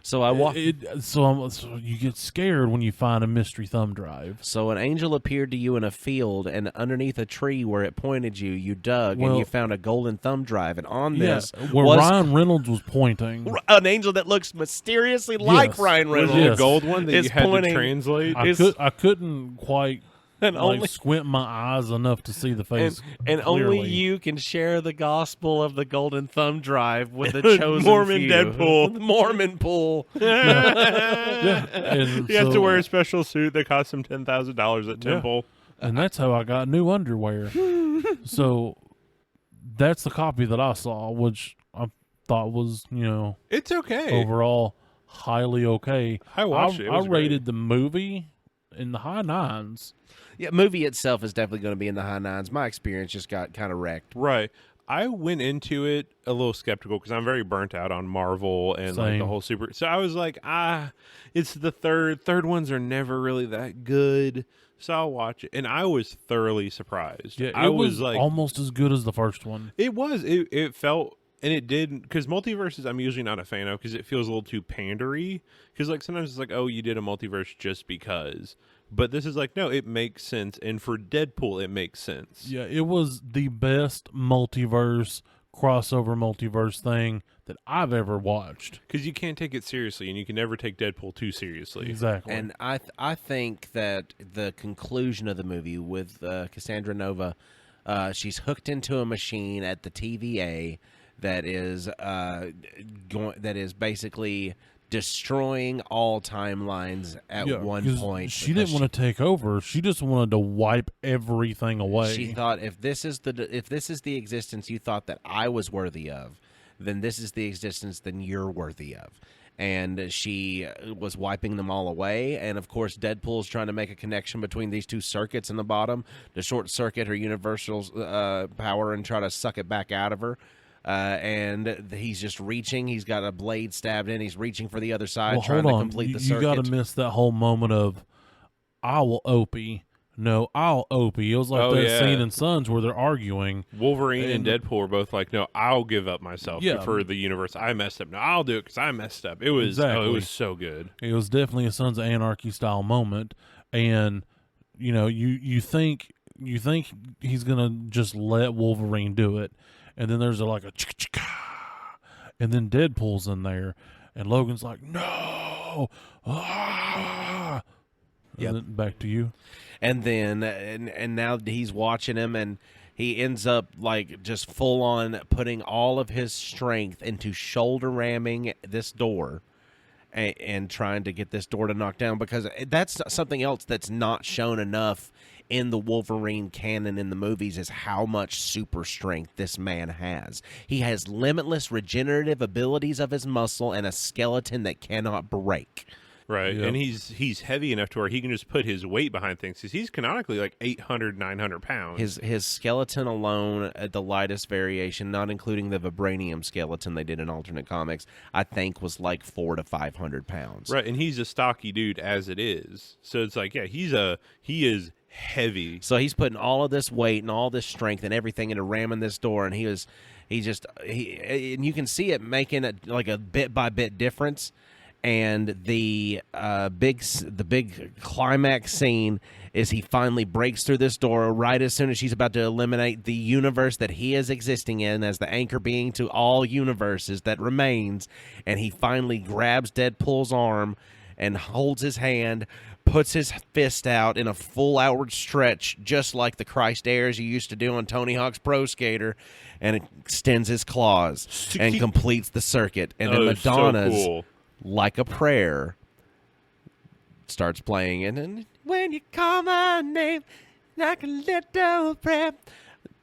So I walked. So you get scared when you find a mystery thumb drive. So an angel appeared to you in a field, and underneath a tree where it pointed you, you dug, and Well- you found a golden thumb drive. And on this where was Ryan Reynolds was pointing. an angel that looks mysteriously like Yes. Ryan Was Reynolds. it Yes. a gold one that It's you had pointing- to translate? I couldn't quite And only squint my eyes enough to see the face. and clearly. only you can share the gospel of the golden thumb drive with the chosen Mormon few. Deadpool. The Mormon pool. Yeah, and He has to so- wear a special suit that costs him $10,000 at Yeah. Temple. and that's how I got new underwear. So that's the copy that I saw, which I thought was, It's okay. overall highly okay. I watched it. It I was great. rated the movie in the high 9s. Yeah, movie itself is definitely going to be in the high 9s. My experience just got kind of wrecked. Right. I went into it a little skeptical because I'm very burnt out on Marvel and like the Same. whole super. So I was like, it's the third ones are never really that good. So I'll watch it, and I was thoroughly surprised. Yeah, it I was like, almost as good as the first one. it was. It felt, and it did, because multiverses I'm usually not a fan of because it feels a little too pandery. Because like sometimes it's like, oh, you did a multiverse just because. But this is like, no, it makes sense. And for Deadpool, it makes sense. Yeah, it was the best crossover multiverse thing that I've ever watched. Because you can't take it seriously, and you can never take Deadpool too seriously. Exactly. And I think that the conclusion of the movie with Cassandra Nova, she's hooked into a machine at the TVA that is basically destroying all timelines at one 'cause point. she because didn't want to take over. She just wanted to wipe everything away. She thought if this is the existence you thought that I was worthy of, then this is the existence then you're worthy of. And she was wiping them all away. And of course, Deadpool's trying to make a connection between these two circuits in the bottom to short circuit her universal power and try to suck it back out of her. And he's just reaching. He's got a blade stabbed in. He's reaching for the other side, well, trying hold to on. complete the You circuit. got to miss that whole moment of, I will Opie. No, I'll Opie. It was like Oh, that yeah. scene in Sons where they're arguing. Wolverine and And- Deadpool are both like, no, I'll give up myself Yeah. for the universe. I messed up. No, I'll do it because I messed up. It was it Exactly. was so good. It was definitely a Sons of Anarchy style moment, and you think he's gonna just let Wolverine do it, and then there's like a chicka, and then Deadpool's in there, and Logan's like, no, ah. Yep. And then back to you. And then and now he's watching him, and he ends up like just full on putting all of his strength into shoulder ramming this door and trying to get this door to knock down, because that's something else that's not shown enough in the Wolverine canon in the movies is how much super strength this man has. He has limitless regenerative abilities of his muscle and a skeleton that cannot break. Right. Yep. And he's heavy enough to where he can just put his weight behind things because he's canonically like 800, 900 pounds. His skeleton alone, at the lightest variation, not including the vibranium skeleton they did in alternate comics, I think was like 400 to 500 pounds. Right. And he's a stocky dude as it is. So it's like, yeah, he is heavy. So he's putting all of this weight and all this strength and everything into ramming this door, and and you can see it making it like a bit by bit difference. And the big climax scene is he finally breaks through this door right as soon as she's about to eliminate the universe that he is existing in as the anchor being to all universes that remains, and he finally grabs Deadpool's arm and holds his hand, puts his fist out in a full outward stretch, just like the Christ airs you used to do on Tony Hawk's Pro Skater, and extends his claws and completes the circuit. And then Madonna's so cool. Like a Prayer starts playing, and when you call my name, like a little prayer,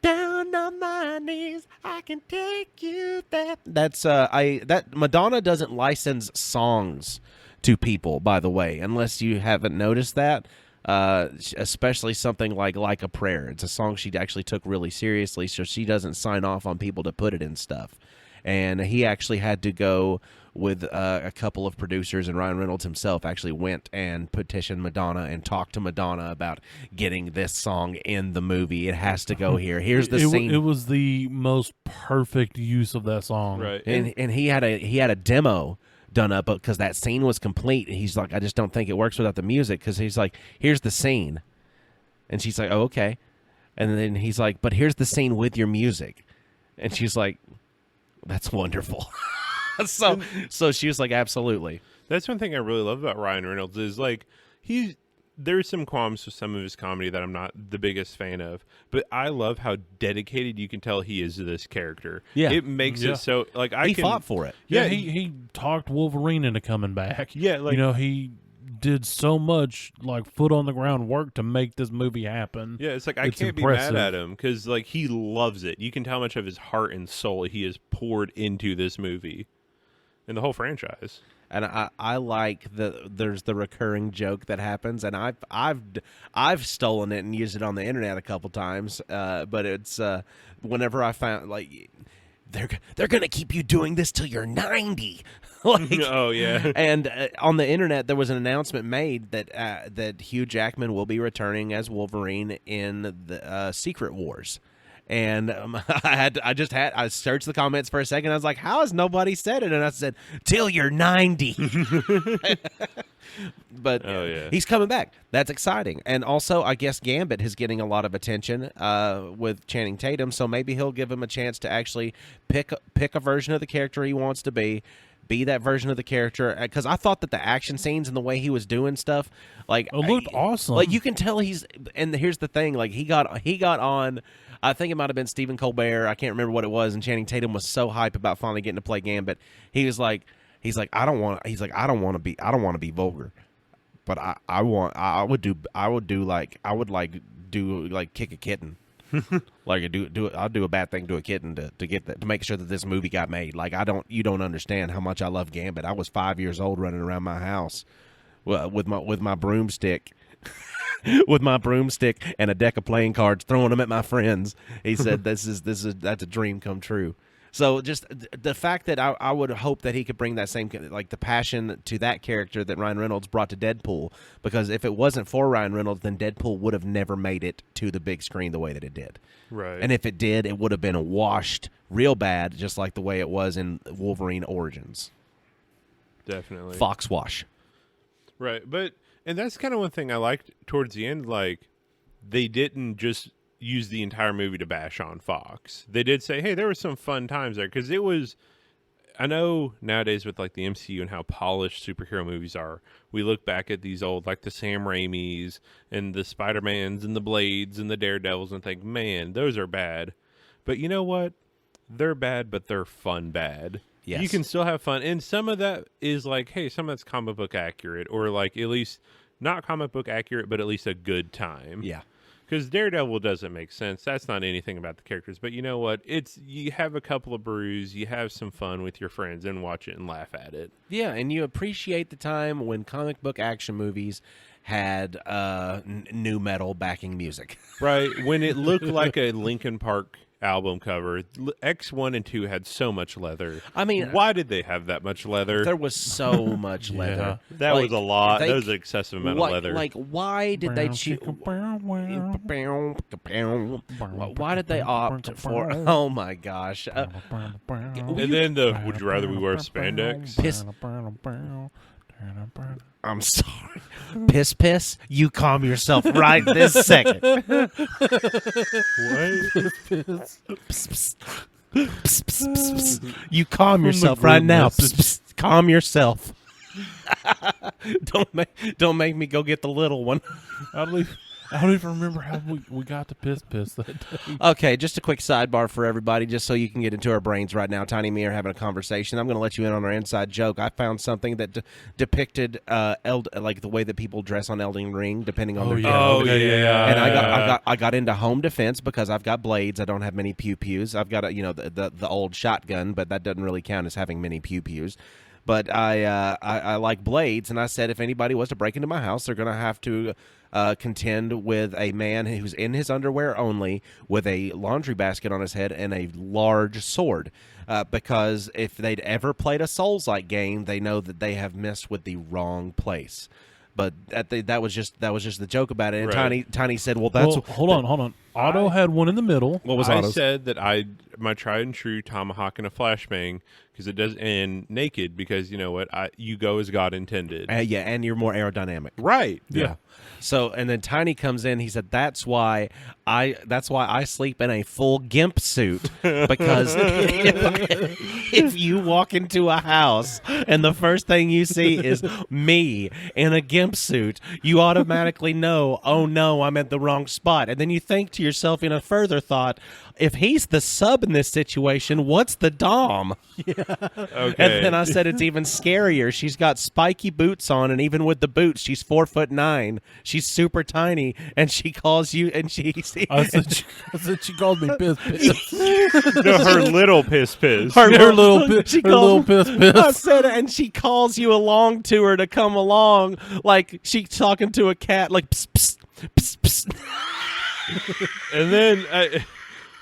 down on my knees, I can take you there. That's that Madonna doesn't license songs to people, by the way, unless you haven't noticed that. Especially something like a Prayer. It's a song she actually took really seriously, so she doesn't sign off on people to put it in stuff. And he actually had to go with a couple of producers, and Ryan Reynolds himself actually went and petitioned Madonna and talked to Madonna about getting this song in the movie. It has to go here. Here's the scene. It was the most perfect use of that song. Right. And he had a demo done up because that scene was complete. He's like, I just don't think it works without the music, because he's like, here's the scene. And she's like, oh, okay. And then he's like, but here's the scene with your music. And she's like, that's wonderful. So she was like, absolutely. That's one thing I really love about Ryan Reynolds is like there's some qualms with some of his comedy that I'm not the biggest fan of, but I love how dedicated you can tell he is to this character. Yeah. It makes it so like He fought for it. Yeah, he talked Wolverine into coming back. Yeah, like, he did so much like foot on the ground work to make this movie happen. Yeah, it's like I It's can't impressive. be mad at him because like he loves it. You can tell how much of his heart and soul he has poured into this movie and the whole franchise. And I like there's the recurring joke that happens, and I've stolen it and used it on the internet a couple times. But it's whenever I found like they're gonna keep you doing this till you're 90. Like, oh yeah. And on the internet there was an announcement made that Hugh Jackman will be returning as Wolverine in the Secret Wars. And I searched the comments for a second. I was like, how has nobody said it? And I said, till you're 90. But he's coming back. That's exciting. And also, I guess Gambit is getting a lot of attention with Channing Tatum. So maybe he'll give him a chance to actually pick a version of the character he wants to be that version of the character. Because I thought that the action scenes and the way he was doing stuff, like, It looked awesome. Like, you can tell and here's the thing, like, he got on. I think it might have been Stephen Colbert. I can't remember what it was. And Channing Tatum was so hyped about finally getting to play Gambit. He's like, I don't want to be vulgar, but I would kick a kitten. Like I'll do a bad thing to a kitten to make sure that this movie got made. Like you don't understand how much I love Gambit. I was 5 years old running around my house with my broomstick. With my broomstick and a deck of playing cards, throwing them at my friends. He said, that's a dream come true. So just the fact that I would hope that he could bring that same, like, the passion to that character that Ryan Reynolds brought to Deadpool, because if it wasn't for Ryan Reynolds, then Deadpool would have never made it to the big screen the way that it did. Right. And if it did, it would have been washed real bad, just like the way it was in Wolverine Origins. Definitely. Fox wash. Right. And that's kind of one thing I liked towards the end. Like, they didn't just use the entire movie to bash on Fox. They did say, hey, there were some fun times there. Because it was, I know nowadays with like the MCU and how polished superhero movies are, we look back at these old, like the Sam Raimis and the Spider-Mans and the Blades and the Daredevils and think, man, those are bad. But you know what? They're bad, but they're fun bad. Yes. You can still have fun. And some of that is like, hey, some of that's comic book accurate, or like at least not comic book accurate, but at least a good time. Yeah. Because Daredevil doesn't make sense. That's not anything about the characters. But you know what? You have a couple of brews, you have some fun with your friends, and watch it and laugh at it. Yeah, and you appreciate the time when comic book action movies had new metal backing music. Right. When it looked like a Linkin Park album cover, X1 and 2 had so much leather. I mean, why did they have that much leather? There was so much leather. That Like, was a lot. they- That was an excessive amount of leather. Like, why did they choose? Why did they opt for? Oh my gosh! and then would you rather we wear spandex? I'm sorry. Piss. You calm yourself right this second. You calm yourself right now. Calm yourself. Don't make me go get the little one. I don't even remember how we got to piss that day. Okay, just a quick sidebar for everybody, just so you can get into our brains right now. Tiny and me are having a conversation. I'm going to let you in on our inside joke. I found something that depicted like the way that people dress on Elden Ring, depending on their gender. Oh yeah. And I got into home defense because I've got blades. I don't have many pew pews. I've got the old shotgun, but that doesn't really count as having many pew pews. But I like blades, and I said if anybody was to break into my house, they're going to have to contend with a man who's in his underwear only, with a laundry basket on his head and a large sword. Because if they'd ever played a Souls-like game, they know that they have messed with the wrong place. But that was just the joke about it. And Right. Tiny said, "Well, that's hold on. Otto had one in the middle. what was I Otto's?" said that my tried and true tomahawk and a flashbang because it does, and naked because you know what, you go as God intended. Yeah, and you're more aerodynamic. Right. Yeah. So, and then Tiny comes in. He said, "That's why I sleep in a full gimp suit, because if you walk into a house and the first thing you see is me in a gimp suit, you automatically know, oh no, I'm at the wrong spot. And then you think to yourself in a further thought, if he's the sub in this situation, what's the dom?" Okay. And then I said, it's even scarier. She's got spiky boots on, and even with the boots, she's 4'9". She's super tiny, and she calls you, and I said she called me piss. No, her little piss. Her little piss. I said, and she calls you along to her to come along, like she's talking to a cat, like psst, psst, psst, psst. And then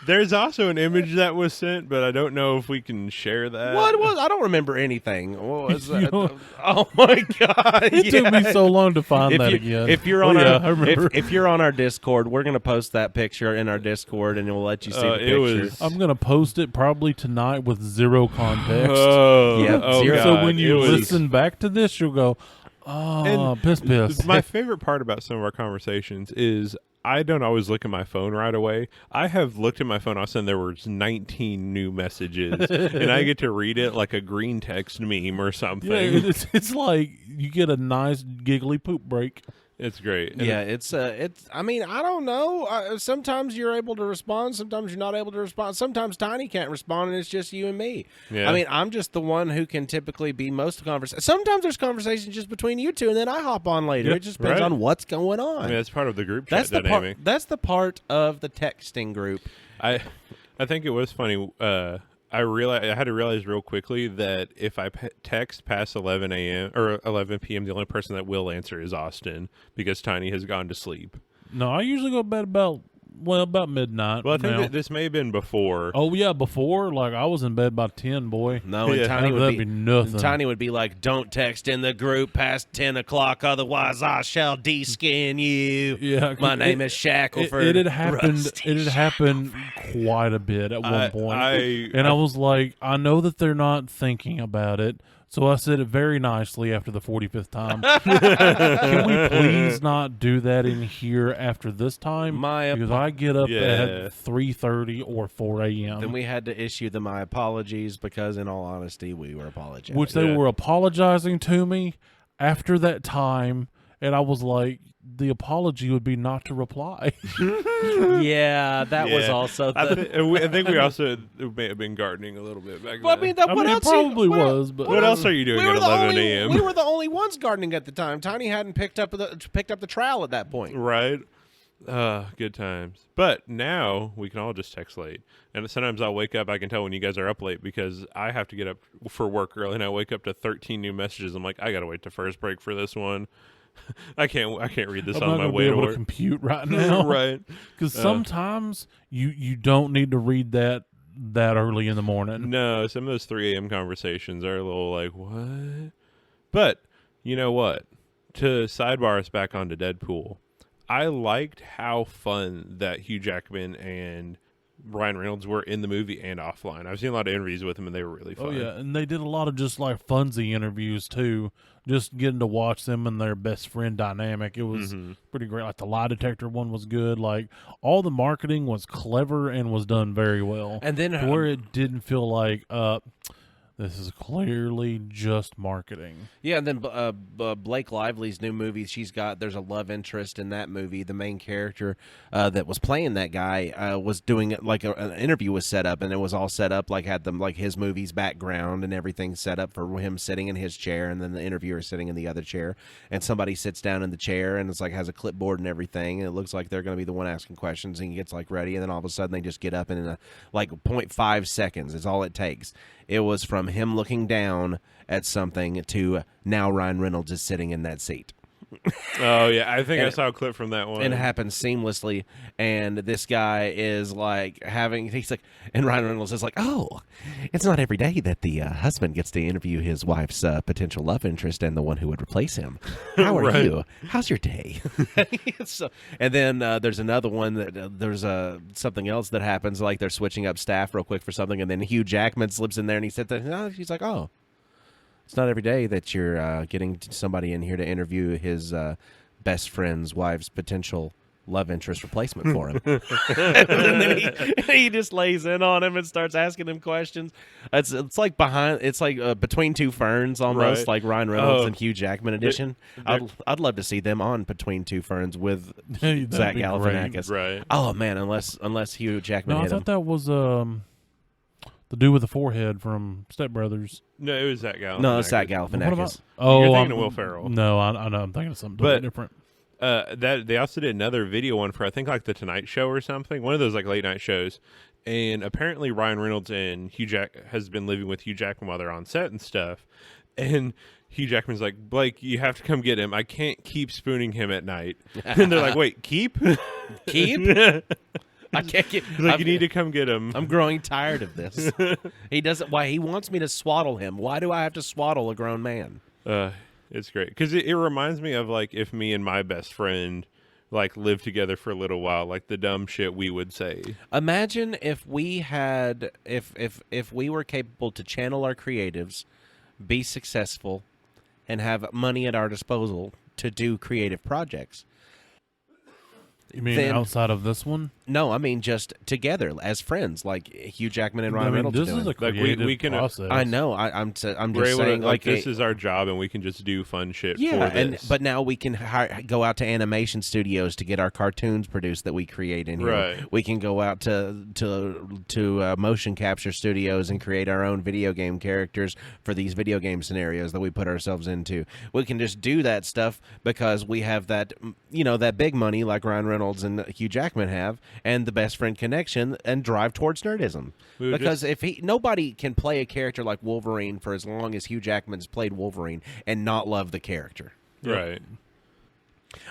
there's also an image that was sent, but I don't know if we can share that. What was? I don't remember anything. What was that? You- Oh my god! It took me so long to find that you, again. If you're on I our, remember. if you're on our Discord, we're gonna post that picture in our Discord, and we'll let you see the It picture. was- I'm gonna post it probably tonight with zero context. Oh, Yeah, oh zero. God. So when you It was- listen back to this, you'll go, "Oh, piss." My favorite part about some of our conversations is I don't always look at my phone right away. I have looked at my phone. All of a sudden, there was 19 new messages, and I get to read it like a green text meme or something. Yeah, it's like you get a nice giggly poop break. It's great. And Yeah, it's. I mean, I don't know. Sometimes you're able to respond. Sometimes you're not able to respond. Sometimes Tiny can't respond, and it's just you and me. Yeah. I mean, I'm just the one who can typically be most of the conversation. Sometimes there's conversations just between you two, and then I hop on later. Yeah, It just depends right. on what's going on. I mean, that's part of the group chat that's the dynamic. part. That's the part of the texting group. I think it was funny. I had to realize real quickly that if I text past 11 a.m. or 11 p.m., the only person that will answer is Austin because Tiny has gone to sleep. No, I usually go to bed about midnight. Well, I think now. that this may have been before. Oh yeah, before like I was in bed by 10, boy. No, and Yeah. Tiny would That'd be be nothing. Tiny would be like, "Don't text in the group past 10 o'clock, otherwise I shall de-skin you." Yeah, My name is Shackleford. It had happened. Rusty It had happened quite a bit at one point, and I I was like, I know that they're not thinking about it, so I said it very nicely after the 45th time. Can we please not do that in here after this time? Because I get up Yeah. at 3:30 or 4 a.m. Then we had to issue them my apologies because, in all honesty, we were apologizing. which they Yeah. were apologizing to me after that time, and I was like, the apology would be not to reply. yeah, that was Yeah. also I, the. I think we also may have been gardening a little bit back Well, I then. mean, that, I what mean, it else? probably was, but What else are you doing at 11 a.m.? We were the only ones gardening at the time. Tiny hadn't picked up the trowel at that point. Right. Good times. But now we can all just text late. And sometimes I'll wake up, I can tell when you guys are up late because I have to get up for work early and I wake up to 13 new messages. I'm like, I got to wait to first break for this one. I can't read this I'm on not my gonna way be to able work. to compute right now. Right. Because sometimes you don't need to read that early in the morning. No, some of those 3 a.m. conversations are a little like, what? But you know what? To sidebar us back onto Deadpool, I liked how fun that Hugh Jackman and Ryan Reynolds were in the movie and offline. I've seen a lot of interviews with them, and they were really fun. Oh yeah, and they did a lot of just like funsy interviews too. Just getting to watch them and their best friend dynamic. It was pretty great. Like the lie detector one was good. Like all the marketing was clever and was done very well. And then to where it didn't feel like this is clearly just marketing. Yeah, and then Blake Lively's new movie, there's a love interest in that movie. The main character that was playing that guy was doing it like an interview was set up, and it was all set up had them like his movie's background and everything set up for him sitting in his chair, and then the interviewer sitting in the other chair, and somebody sits down in the chair, and it's like has a clipboard and everything, and it looks like they're going to be the one asking questions, and he gets like ready, and then all of a sudden they just get up, and in like 0.5 seconds is all it takes. It was from him looking down at something to now Ryan Reynolds is sitting in that seat. Oh, yeah. I think I saw a clip from that one. And it happens seamlessly. And this guy is like and Ryan Reynolds is like, oh, it's not every day that the husband gets to interview his wife's potential love interest and the one who would replace him. How are Right. you? How's your day? And then there's another one that there's something else that happens, like they're switching up staff real quick for something, and then Hugh Jackman slips in there and he sits there, and he's like, oh. It's not every day that you're getting somebody in here to interview his best friend's wife's potential love interest replacement for him. And then he just lays in on him and starts asking him questions. It's like Between Two Ferns almost, Right. like Ryan Reynolds and Hugh Jackman edition. they're- I'd love to see them on Between Two Ferns with That'd Zach be Galifianakis. Right. Oh man, unless Hugh Jackman No, I hit him. thought that was the dude with the forehead from Step Brothers. No, it was that guy. No, it's Zach What Galifianakis. about? Oh, You're thinking I'm- of Will Ferrell. No, I know. I'm thinking of something totally But- different. That they also did another video one for I think like the Tonight Show or something, one of those like late night shows. And apparently Ryan Reynolds and has been living with Hugh Jackman while they're on set and stuff. And Hugh Jackman's like, Blake, you have to come get him. I can't keep spooning him at night. And they're like, wait, keep? Keep? I can't get. Like, you need to come get him. I'm growing tired of this. He doesn't. Why he wants me to swaddle him? Why do I have to swaddle a grown man? It's great because it reminds me of like if me and my best friend like lived together for a little while, like the dumb shit we would say. Imagine if we had, if we were capable to channel our creatives, be successful, and have money at our disposal to do creative projects. You mean then- outside of this one? No, I mean just together as friends, like Hugh Jackman and I Ryan mean, Reynolds. this are is a doing. creative we can- process. I know. I'm just We're able saying, to, like this a- is our job, and we can just do fun shit. Yeah, for this. but now we can go out to animation studios to get our cartoons produced that we create in here. Right. We can go out to motion capture studios and create our own video game characters for these video game scenarios that we put ourselves into. We can just do that stuff because we have that that big money like Ryan Reynolds and Hugh Jackman have, and the best friend connection, and drive towards nerdism. We would Because nobody can play a character like Wolverine for as long as Hugh Jackman's played Wolverine and not love the character. right.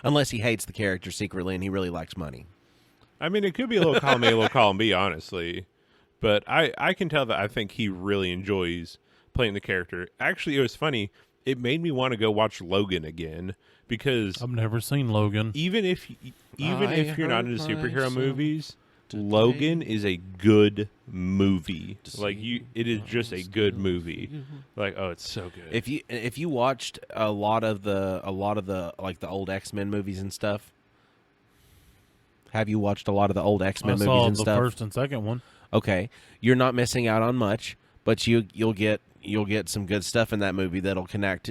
Unless he hates the character secretly and he really likes money. I mean, it could be a little column A, a little column B, honestly. But I can tell that I think he really enjoys playing the character. Actually, it was funny. It made me want to go watch Logan again because I've never seen Logan. even if you're not into superhero myself movies, Logan is a good movie. Like it is just a good movie. Like, oh, it's so good. If you watched a lot of the like the old X-Men movies and stuff, have you watched a lot of the old X-Men I movies saw and the stuff? first and second one. Okay, you're not missing out on much, but you'll get some good stuff in that movie that'll connect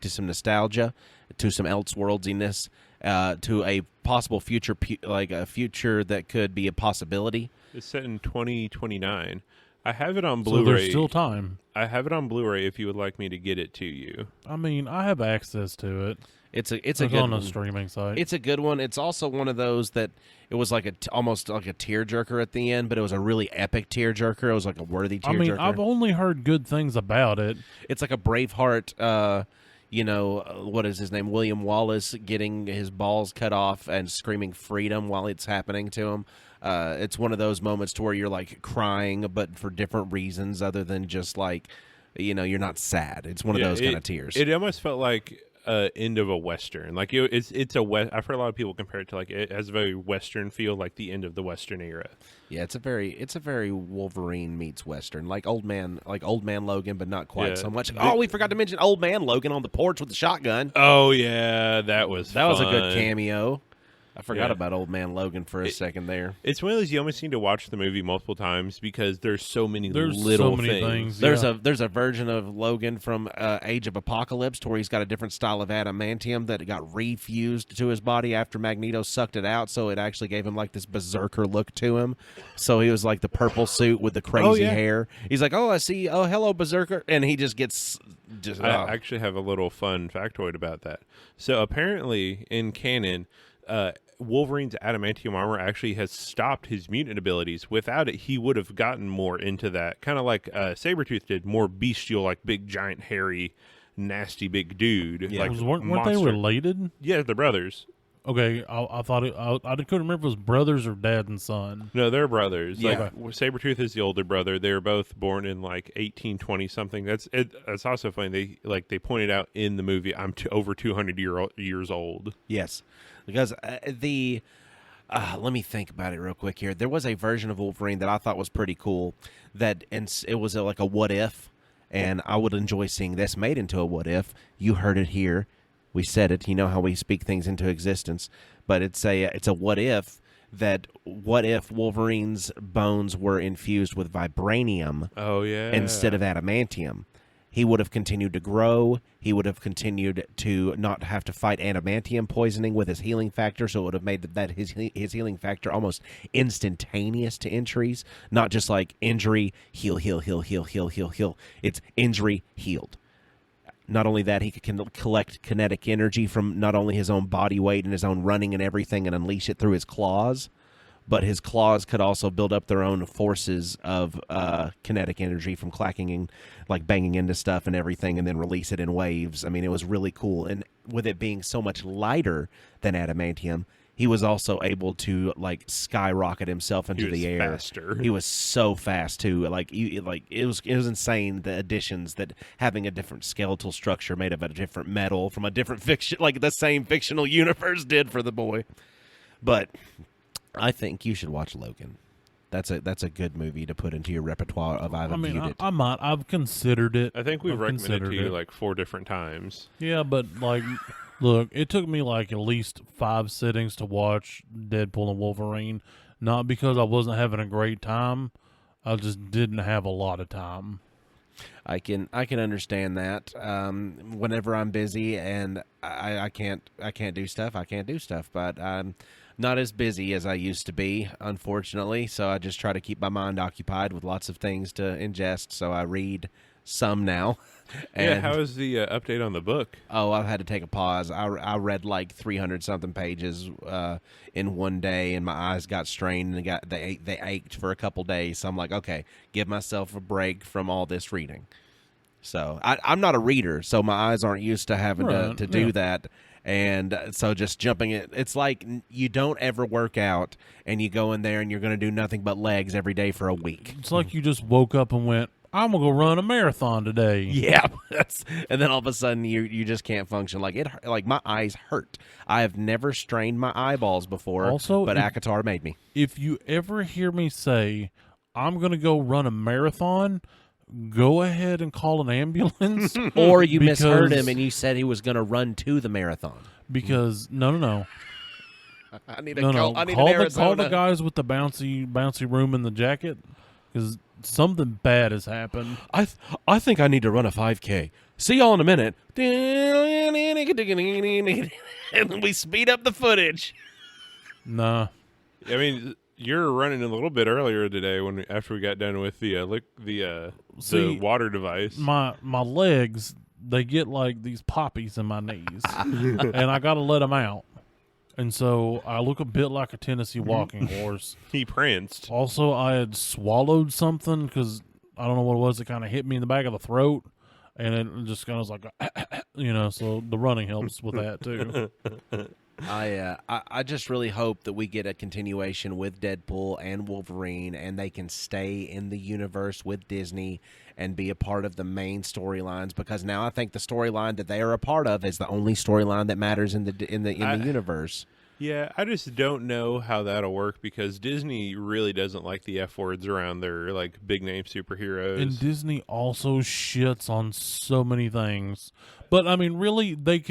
to some nostalgia, to some Elseworldsiness, to a possible future, like a future that could be a possibility. It's set in 2029. I have it on So Blu-ray. there's still time. I have it on Blu-ray if you would like me to get it to you. I mean, I have access to it. It's a It's good on a one. streaming site. It's a good one. It's also one of those that it was like almost like a tearjerker at the end, but it was a really epic tearjerker. It was like a worthy tearjerker. I mean, I've only heard good things about it. It's like a Braveheart. What is his name? William Wallace getting his balls cut off and screaming freedom while it's happening to him. It's one of those moments to where you're like crying, but for different reasons other than just like, you're not sad. It's one of those kind of tears. It almost felt like end of a Western. Like it's a West. I've heard a lot of people compare it to like it has a very Western feel, like the end of the Western era. Yeah, it's a very Wolverine meets Western, like Old Man Logan, but not quite so much. Oh, we forgot to mention Old Man Logan on the porch with the shotgun. Oh yeah, that was a good cameo. I forgot Yeah. about Old Man Logan for a second there. It's one of those you almost need to watch the movie multiple times because there's so many There's little so many things. There's yeah. a version of Logan from Age of Apocalypse to where he's got a different style of adamantium that got refused to his body after Magneto sucked it out, so it actually gave him like this berserker look to him. So he was like the purple suit with the crazy hair. He's like, "Oh, I see. Oh, hello, berserker," and he just gets I actually have a little fun factoid about that. So apparently in canon, Wolverine's adamantium armor actually has stopped his mutant abilities. Without it, he would have gotten more into that, kind of like Sabretooth did, more bestial, like big, giant, hairy, nasty, big dude. Yeah. Like weren't they monster. related? Yeah, they're brothers. Okay, I thought I couldn't remember if it was brothers or dad and son. No, they're brothers. Yeah. Like Sabretooth is the older brother. They were both born in like 1820 something. That's also funny. They pointed out in the movie, I'm over 200 years old. Yes, because let me think about it real quick here. There was a version of Wolverine that I thought was pretty cool. It was like a what if, and I would enjoy seeing this made into a what if. You heard it here. We said it. You know how we speak things into existence, but it's a what if Wolverine's bones were infused with vibranium Oh yeah. instead of adamantium. He would have continued to grow. He would have continued to not have to fight adamantium poisoning with his healing factor, so it would have made his healing factor almost instantaneous to injuries, not just like injury, heal. It's injury, healed. Not only that, he could collect kinetic energy from not only his own body weight and his own running and everything and unleash it through his claws, but his claws could also build up their own forces of kinetic energy from clacking and like banging into stuff and everything and then release it in waves. I mean, it was really cool. And with it being so much lighter than adamantium, he was also able to like skyrocket himself into the air. Faster. He was so fast too. It was insane, the additions that having a different skeletal structure made of a different metal from a different fiction, like the same fictional universe did for the boy. But I think you should watch Logan. That's a good movie to put into your repertoire of I've viewed it. I might. I've considered it. I think we've I've recommended it to considered you like 4 different times. Yeah, but like, look, it took me like at least 5 sittings to watch Deadpool and Wolverine. Not because I wasn't having a great time. I just didn't have a lot of time. I can understand that. Whenever I'm busy and I can't do stuff, I can't do stuff. But I'm not as busy as I used to be, unfortunately. So I just try to keep my mind occupied with lots of things to ingest. So I read some now. And, how is the update on the book? Oh, I've had to take a pause. I read like 300 something pages in one day, and my eyes got strained and they ached for a couple days. So I'm like, okay, give myself a break from all this reading. So I'm not a reader, so my eyes aren't used to having to do that. And so just jumping it, it's like you don't ever work out and you go in there and you're going to do nothing but legs every day for a week. It's like you just woke up and went, I'm going to go run a marathon today. Yeah, and then all of a sudden you just can't function. Like my eyes hurt. I have never strained my eyeballs before, Also, but Akatar made me. If you ever hear me say, I'm going to go run a marathon, go ahead and call an ambulance. Or you misheard him and you said he was going to run to the marathon. Because, no. I need Call Arizona. the guys with the bouncy room in the jacket, because something bad has happened. I think I need to run a 5K. See y'all in a minute. And we speed up the footage. Nah. I mean, you're running a little bit earlier today after we got done with the See, water device. My legs, they get like these poppies in my knees, and I got to let them out. And so I look a bit like a Tennessee walking horse. He pranced. Also, I had swallowed something because I don't know what it was. It kind of hit me in the back of the throat, and it just kind of was like, so the running helps with that too. I just really hope that we get a continuation with Deadpool and Wolverine, and they can stay in the universe with Disney and be a part of the main storylines, because now I think the storyline that they are a part of is the only storyline that matters in the universe. Yeah, I just don't know how that'll work, because Disney really doesn't like the F words around their like big name superheroes. And Disney also shits on so many things. But I mean, really, they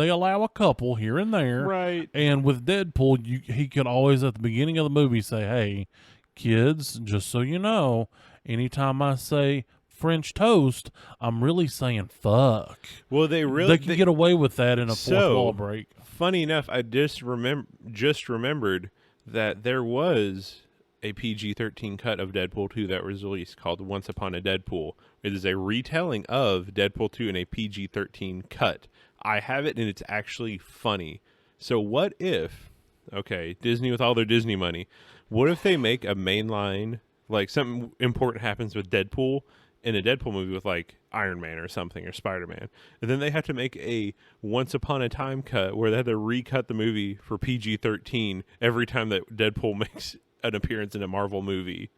allow a couple here and there. Right. And with Deadpool, he could always at the beginning of the movie say, "Hey, kids, just so you know, anytime I say French toast, I'm really saying fuck." Well, they can get away with that in a fourth wall break. Funny enough, I just remembered that there was a PG-13 cut of Deadpool 2 that was released called Once Upon a Deadpool. It is a retelling of Deadpool 2 in a PG-13 cut. I have it, and it's actually funny. So what if, okay, Disney with all their Disney money, what if they make a mainline, like something important happens with Deadpool in a Deadpool movie with like Iron Man or something, or Spider-Man, and then they have to make a Once Upon a Time cut where they had to recut the movie for PG-13 every time that Deadpool makes an appearance in a Marvel movie.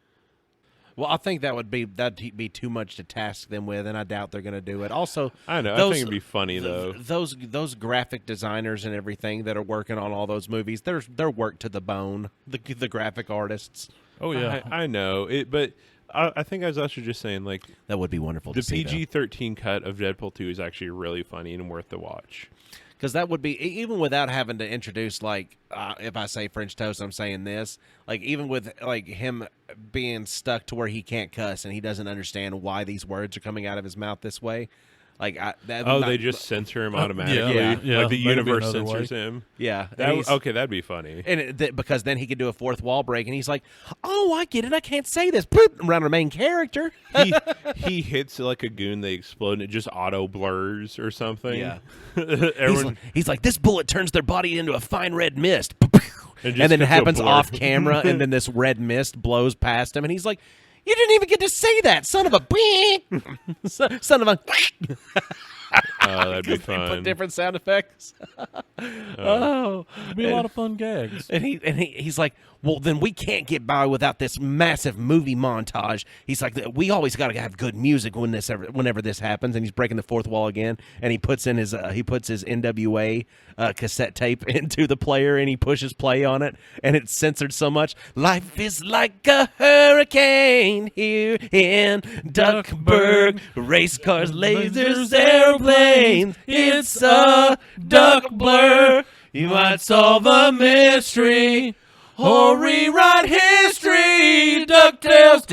Well, I think that'd be too much to task them with, and I doubt they're going to do it. Also, I know, I think it'd be funny though. Those graphic designers and everything that are working on all those movies, they're worked to the bone. The graphic artists. Oh yeah, I know it, but I think I was also just saying, like, that would be wonderful. The to see, PG-13 cut of Deadpool 2 is actually really funny and worth the watch. Because that would be, even without having to introduce, like, if I say French toast, I'm saying this. Like, even with, like, him being stuck to where he can't cuss and he doesn't understand why these words are coming out of his mouth this way. Like, they just censor him automatically. Yeah, like the universe another censors way. him. Yeah. Okay, that'd be funny. And because then he could do a fourth wall break, and he's like, "Oh, I get it. I can't say this." Boop, around our main character. He hits like a goon, they explode, and it just auto blurs or something. Yeah. Everyone, he's like, "This bullet turns their body into a fine red mist," and and then it gets a happens blur. off camera, and then this red mist blows past him, and he's like, "You didn't even get to say that, son of a son of a." Oh, that'd be They fun. put different sound effects. Oh, it'd be a lot of fun gags. And he's like, "Well, then we can't get by without this massive movie montage." He's like, "We always got to have good music whenever this happens." And he's breaking the fourth wall again, and he puts his NWA cassette tape into the player, and he pushes play on it, and it's censored so much. "Life is like a hurricane here in Duckburg. Race cars, lasers, airplanes. It's a duck blur. You might solve a mystery or rewrite history. DuckTales."